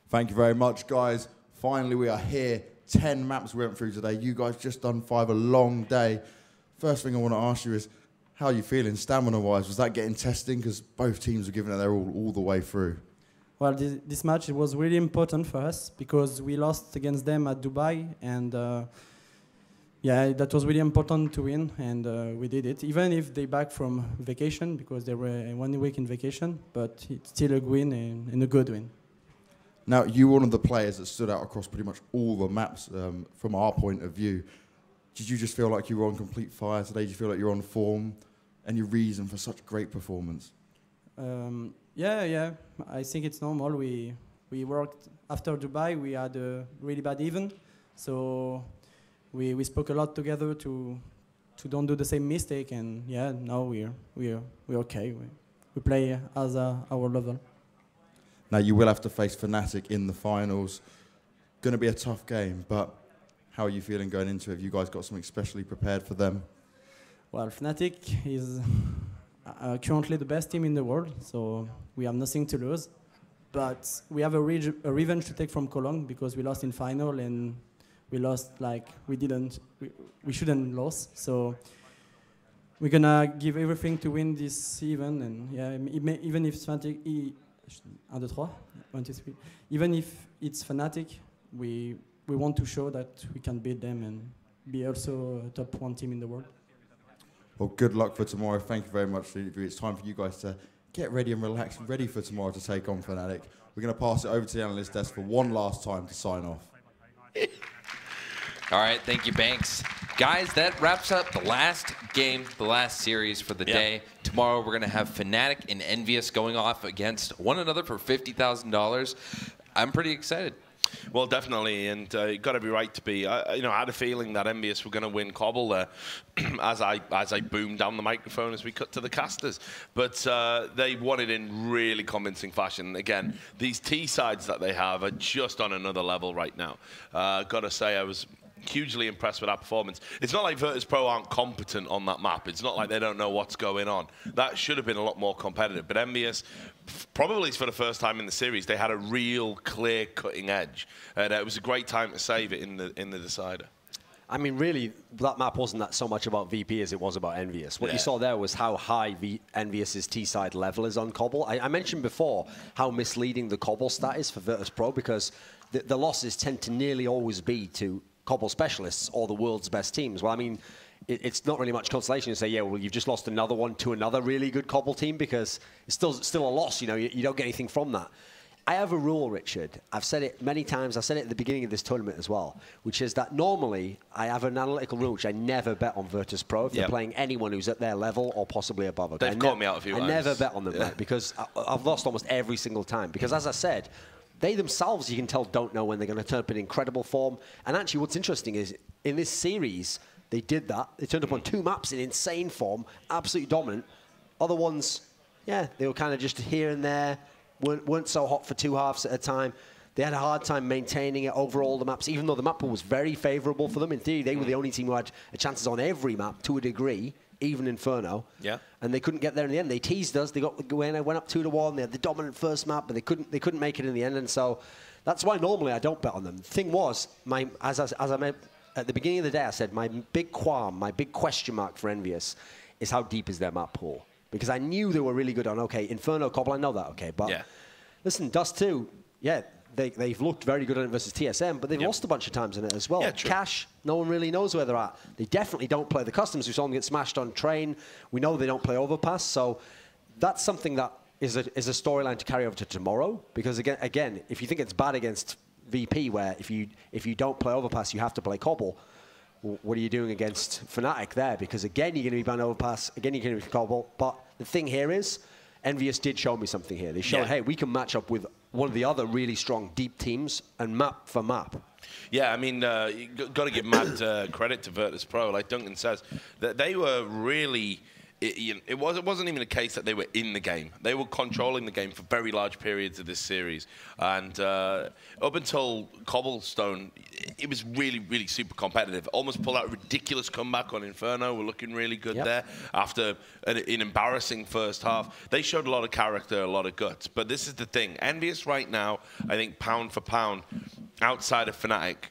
Thank you very much, guys. Finally, we are here. 10 maps we went through today. You guys just done 5, a long day. First thing I want to ask you is, how are you feeling stamina-wise? Was that getting testing? Because both teams were giving it their all the way through. Well, this match, it was really important for us because we lost against them at Dubai, and yeah, that was really important to win, and we did it. Even if they back from vacation, because they were 1 week in vacation, but it's still a win and a good win. Now, you were one of the players that stood out across pretty much all the maps from our point of view. Did you just feel like you were on complete fire today? Did you feel like you're on form? Any reason for such great performance? Yeah. I think it's normal. We worked after Dubai. We had a really bad event, so we spoke a lot together to don't do the same mistake. And yeah, now we're okay. We play as our level. Now you will have to face Fnatic in the finals. Going to be a tough game, but how are you feeling going into it? Have you guys got something specially prepared for them? Well, Fnatic is currently the best team in the world, so we have nothing to lose. But we have a revenge to take from Cologne because we lost in final and we lost like we shouldn't lose. So we're gonna give everything to win this event, and yeah, even if Fnatic, 1, 2, 3, 1, 2, 3, even if it's Fnatic, we want to show that we can beat them and be also a top 1 team in the world. Well, good luck for tomorrow. Thank you very much for the interview. It's time for you guys to get ready and relax, ready for tomorrow to take on Fnatic. We're going to pass it over to the analyst desk for one last time to sign off. All right, thank you, Banks. Guys, that wraps up the last game, the last series for the day. Tomorrow, we're going to have Fnatic and Envyus going off against one another for $50,000. I'm pretty excited. Well, definitely, and you got every right to be. I had a feeling that Envyus were going to win Cobble there, as I boomed down the microphone as we cut to the casters. But they won it in really convincing fashion. Again, these T sides that they have are just on another level right now. Got to say, I was hugely impressed with that performance. It's not like Virtus.Pro aren't competent on that map. It's not like they don't know what's going on. That should have been a lot more competitive. But Envyus, probably for the first time in the series, they had a real clear cutting edge. And it was a great time to save it in the decider. I mean, really, that map wasn't that so much about VP as it was about Envyus. What you saw there was how high Envyus's T-side level is on Cobble. I mentioned before how misleading the Cobble stat is for Virtus.Pro, because the losses tend to nearly always be to Cobble specialists or the world's best teams. Well, I mean, it's not really much consolation to say, yeah, well, you've just lost another one to another really good Cobble team, because it's still a loss. You know, you don't get anything from that. I have a rule, Richard. I've said it many times. I said it at the beginning of this tournament as well, which is that normally I have an analytical rule which I never bet on Virtus.Pro if they're playing anyone who's at their level or possibly above. Okay? They've caught me out a few times. I never bet on them, right, because I've lost almost every single time. Because as I said, they themselves, you can tell, don't know when they're going to turn up in incredible form. And actually what's interesting is in this series, they did that. They turned up on 2 maps in insane form, absolutely dominant. Other ones, yeah, they were kind of just here and there. Weren't so hot for 2 halves at a time. They had a hard time maintaining it over all the maps, even though the map pool was very favorable for them. In theory, they were the only team who had chances on every map to a degree, even Inferno. Yeah. And they couldn't get there in the end. They teased us. They went up 2-1. They had the dominant first map, but they couldn't make it in the end. And so that's why normally I don't bet on them. The thing was, as I meant at the beginning of the day, I said my big qualm, my big question mark for Envyus is how deep is their map pool. Because I knew they were really good on, okay, Inferno, Cobble, I know that, okay. But listen, Dust 2, yeah, they've looked very good on it versus TSM, but they've lost a bunch of times in it as well. Yeah, Cash, no one really knows where they're at. They definitely don't play the customs. We saw them get smashed on Train. We know they don't play Overpass. So that's something that is a storyline to carry over to tomorrow. Because again, if you think it's bad against VP, where if you don't play Overpass, you have to play Cobble, what are you doing against Fnatic there? Because again, you're going to be banned Overpass. Again, you're going to be Cobble. But the thing here is, Envyus did show me something here. They showed, hey, we can match up with one of the other really strong deep teams and map for map. Yeah, I mean, you got to give mad credit to Virtus.Pro. Like Duncan says, that they were really... It wasn't even a case that they were in the game. They were controlling the game for very large periods of this series. And up until Cobblestone, it was really, really super competitive. Almost pulled out a ridiculous comeback on Inferno. We're looking really good there after an embarrassing first half. They showed a lot of character, a lot of guts. But this is the thing. Envyus right now, I think pound for pound, outside of Fnatic,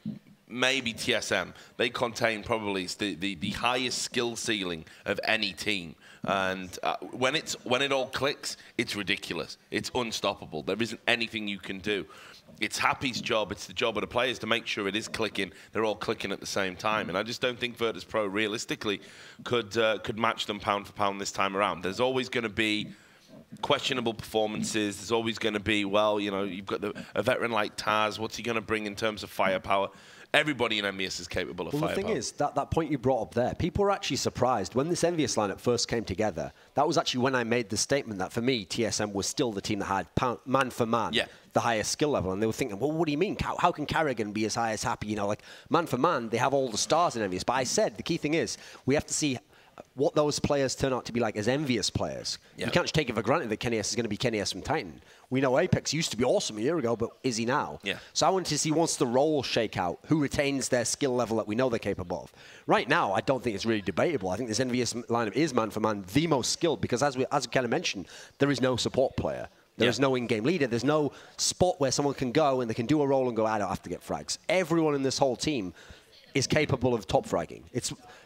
maybe TSM, they contain probably the highest skill ceiling of any team. And when it all clicks, it's ridiculous. It's unstoppable. There isn't anything you can do. It's Happy's job. It's the job of the players to make sure it is clicking. They're all clicking at the same time. And I just don't think Virtus.Pro realistically could match them pound for pound this time around. There's always going to be questionable performances. There's always going to be, well, you know, you've got a veteran like Taz. What's he going to bring in terms of firepower? Everybody in Envyus is capable of firepower. The thing is, that point you brought up there, people were actually surprised. When this Envyus lineup first came together, that was actually when I made the statement that, for me, TSM was still the team that had, man for man, the highest skill level. And they were thinking, well, what do you mean? How can Carrigan be as high as Happy? You know, like, man for man, they have all the stars in Envyus. But I said, the key thing is, we have to see what those players turn out to be like as Envyus players. You can't just take it for granted that Kenny S is going to be Kenny S from Titan. We know Apex used to be awesome a year ago, but is he now? So I wanted to see, once the roles shake out, who retains their skill level that we know they're capable of. Right now, I don't think it's really debatable. I think this Envyus lineup is man for man the most skilled, because as we kind of mentioned, there is no support player. There is no in-game leader. There's no spot where someone can go and they can do a role and go, I don't have to get frags. Everyone in this whole team is capable of top fragging.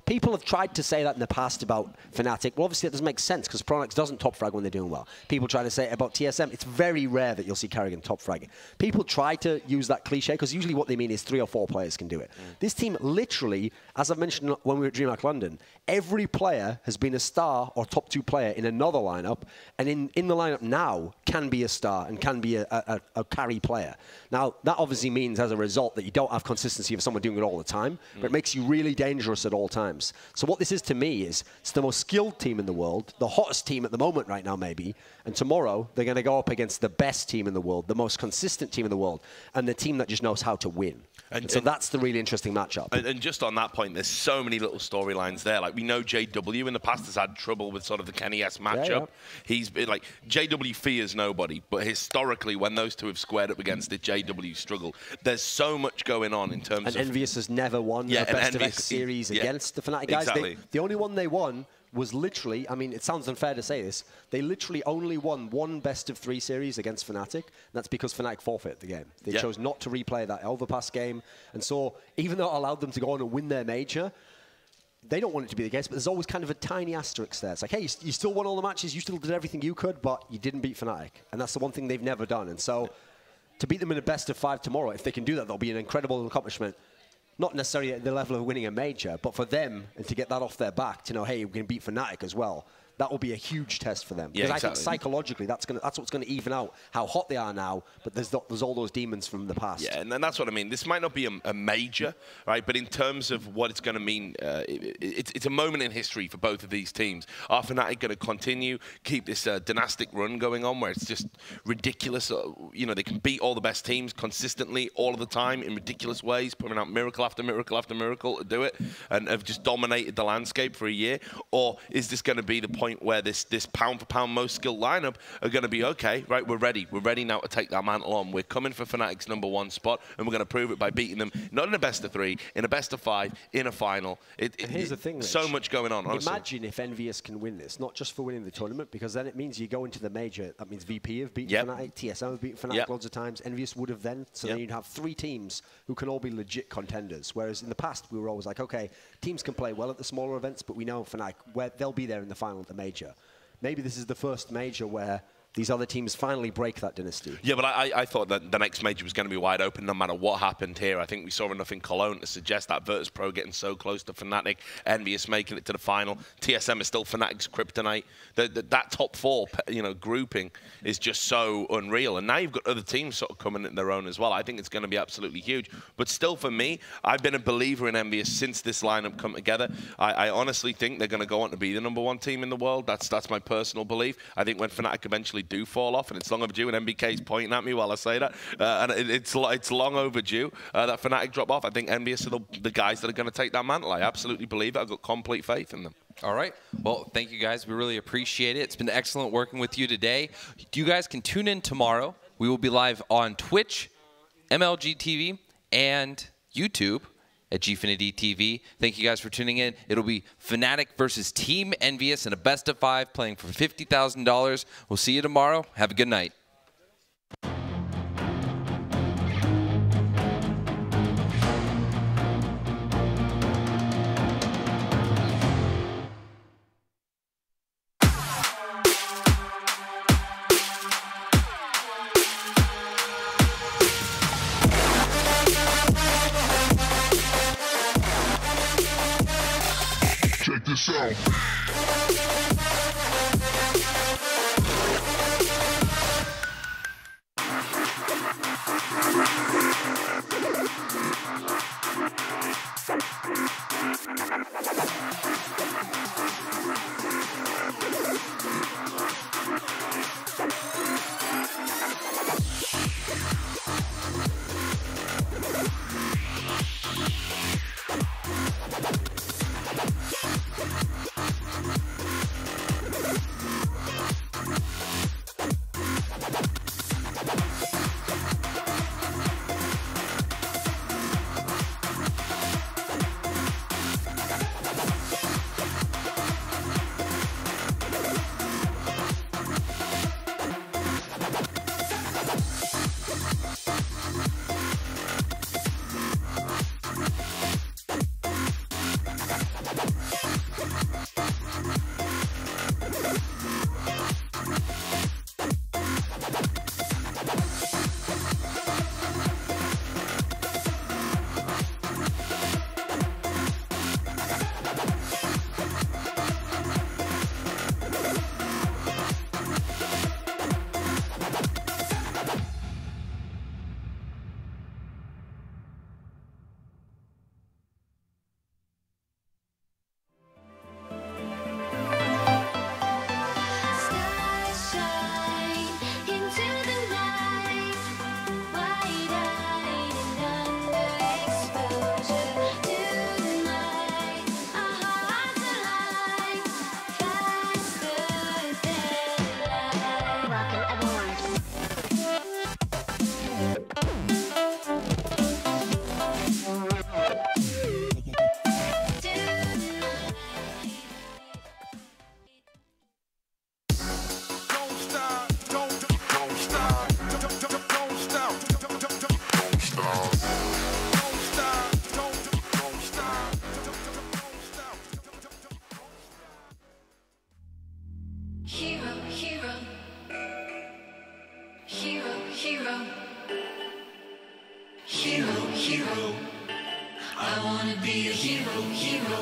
People have tried to say that in the past about Fnatic. Well, obviously that doesn't make sense, because Pronex doesn't top frag when they're doing well. People try to say it about TSM. It's very rare that you'll see Carrigan top fragging. People try to use that cliche, because usually what they mean is 3 or 4 players can do it. This team literally, as I've mentioned when we were at DreamHack London, every player has been a star or top 2 player in another lineup, and in the lineup now can be a star and can be a carry player. Now, that obviously means as a result that you don't have consistency of someone doing it all the time, but it makes you really dangerous at all times. times. So what this is to me is it's the most skilled team in the world, the hottest team at the moment right now maybe, and tomorrow they're going to go up against the best team in the world, the most consistent team in the world, and the team that just knows how to win. And so that's the really interesting matchup. And just on that point, there's so many little storylines there. Like, we know JW in the past has had trouble with sort of the Kenny S matchup. He's been like, JW fears nobody, but historically, when those two have squared up against it, JW struggled. There's so much going on in terms of... And Envyus has never won the best of X series against the Fnatic guys. Exactly. The only one they won was literally, I mean, it sounds unfair to say this, they literally only won one best-of-3 series against Fnatic, and that's because Fnatic forfeit the game. They chose not to replay that overpass game, and so even though it allowed them to go on and win their major, they don't want it to be the case, but there's always kind of a tiny asterisk there. It's like, hey, you still won all the matches, you still did everything you could, but you didn't beat Fnatic, and that's the one thing they've never done. And so to beat them in a best-of-5 tomorrow, if they can do that, that'll be an incredible accomplishment. Not necessarily at the level of winning a major, but for them, and to get that off their back, to know, hey, we can beat Fnatic as well. That will be a huge test for them. Because I think psychologically, that's what's going to even out how hot they are now, but there's all those demons from the past. Yeah, and that's what I mean. This might not be a major, right? But in terms of what it's going to mean, it's a moment in history for both of these teams. Are Fnatic going to continue, keep this dynastic run going on where it's just ridiculous? You know, they can beat all the best teams consistently all of the time in ridiculous ways, putting out miracle after miracle after miracle to do it, and have just dominated the landscape for a year? Or is this going to be the point where this pound-for-pound most skilled lineup are going to be, okay, right, we're ready now to take that mantle on. We're coming for Fnatic's #1 spot, and we're going to prove it by beating them, not in a best-of-3, in a best-of-5, in a final. Here's the thing, Rich. So much going on, honestly. Imagine if Envyus can win this, not just for winning the tournament, because then it means you go into the major, that means VP have beaten Fnatic, TSM have beaten Fnatic loads of times, Envyus would have then, so then you'd have 3 teams who can all be legit contenders, whereas in the past we were always like, okay, teams can play well at the smaller events, but we know Fnatic, they'll be there in the final of the major. Maybe this is the first major where these other teams finally break that dynasty. Yeah, but I thought that the next major was going to be wide open no matter what happened here. I think we saw enough in Cologne to suggest that Virtus.Pro getting so close to Fnatic, Envyus making it to the final. TSM is still Fnatic's kryptonite. That top 4, you know, grouping is just so unreal. And now you've got other teams sort of coming in their own as well. I think it's going to be absolutely huge. But still, for me, I've been a believer in Envyus since this lineup come together. I honestly think they're going to go on to be the #1 team in the world. That's my personal belief. I think when Fnatic eventually do fall off, and it's long overdue, and MBK's pointing at me while I say that, and it's long overdue that Fnatic drop off. I think Envyus are the guys that are going to take that mantle. I absolutely believe it. I've got complete faith in them. All right. Well, thank you guys. We really appreciate it. It's been excellent working with you today. You guys can tune in tomorrow. We will be live on Twitch, MLG TV, and YouTube at Gfinity TV. Thank you guys for tuning in. It'll be Fnatic versus Team Envyus in a best-of-5 playing for $50,000. We'll see you tomorrow. Have a good night. Check this out. Hero, hero. Hero, hero. Hero, hero. I wanna be a hero, hero.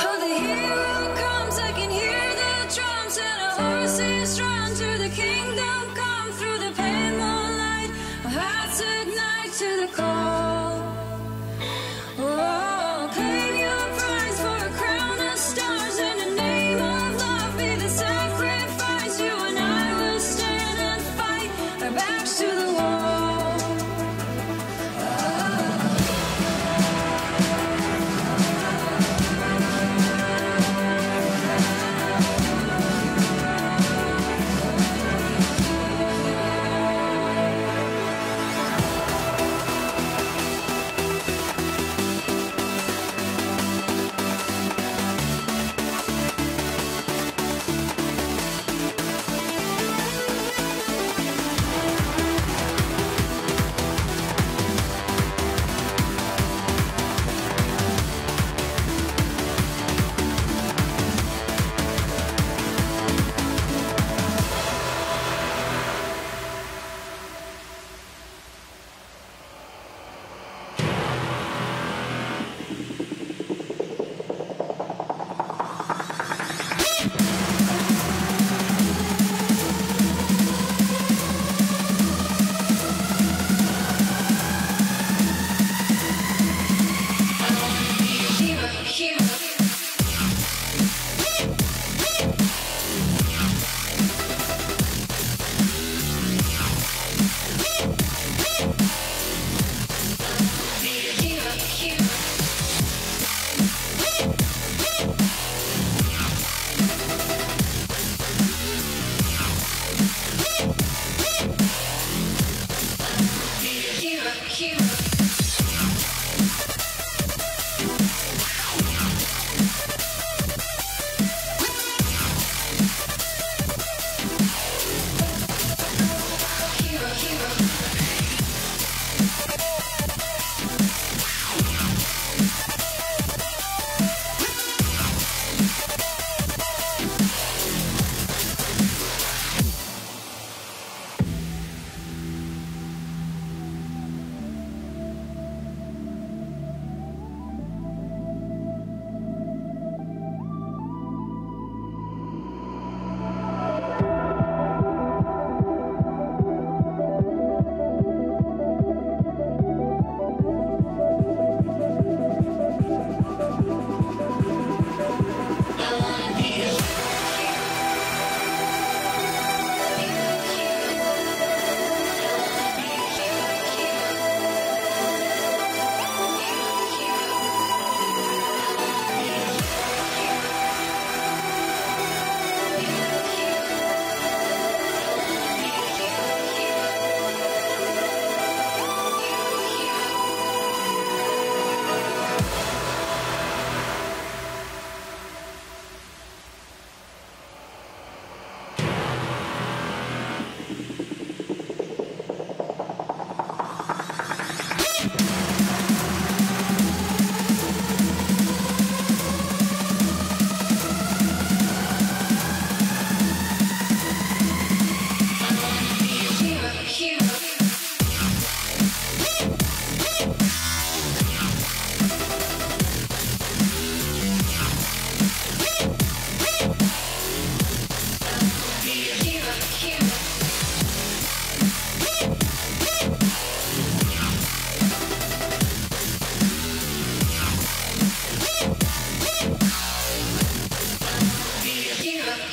Oh, the hero comes, I can hear the drums and a horse is drawn to the kingdom come through the pale moonlight. Our hearts ignite to the call. Oh, claim your prize for a crown of stars in the name of love. Be the sacrifice. You and I will stand and fight, our backs to the wall.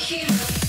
Hero.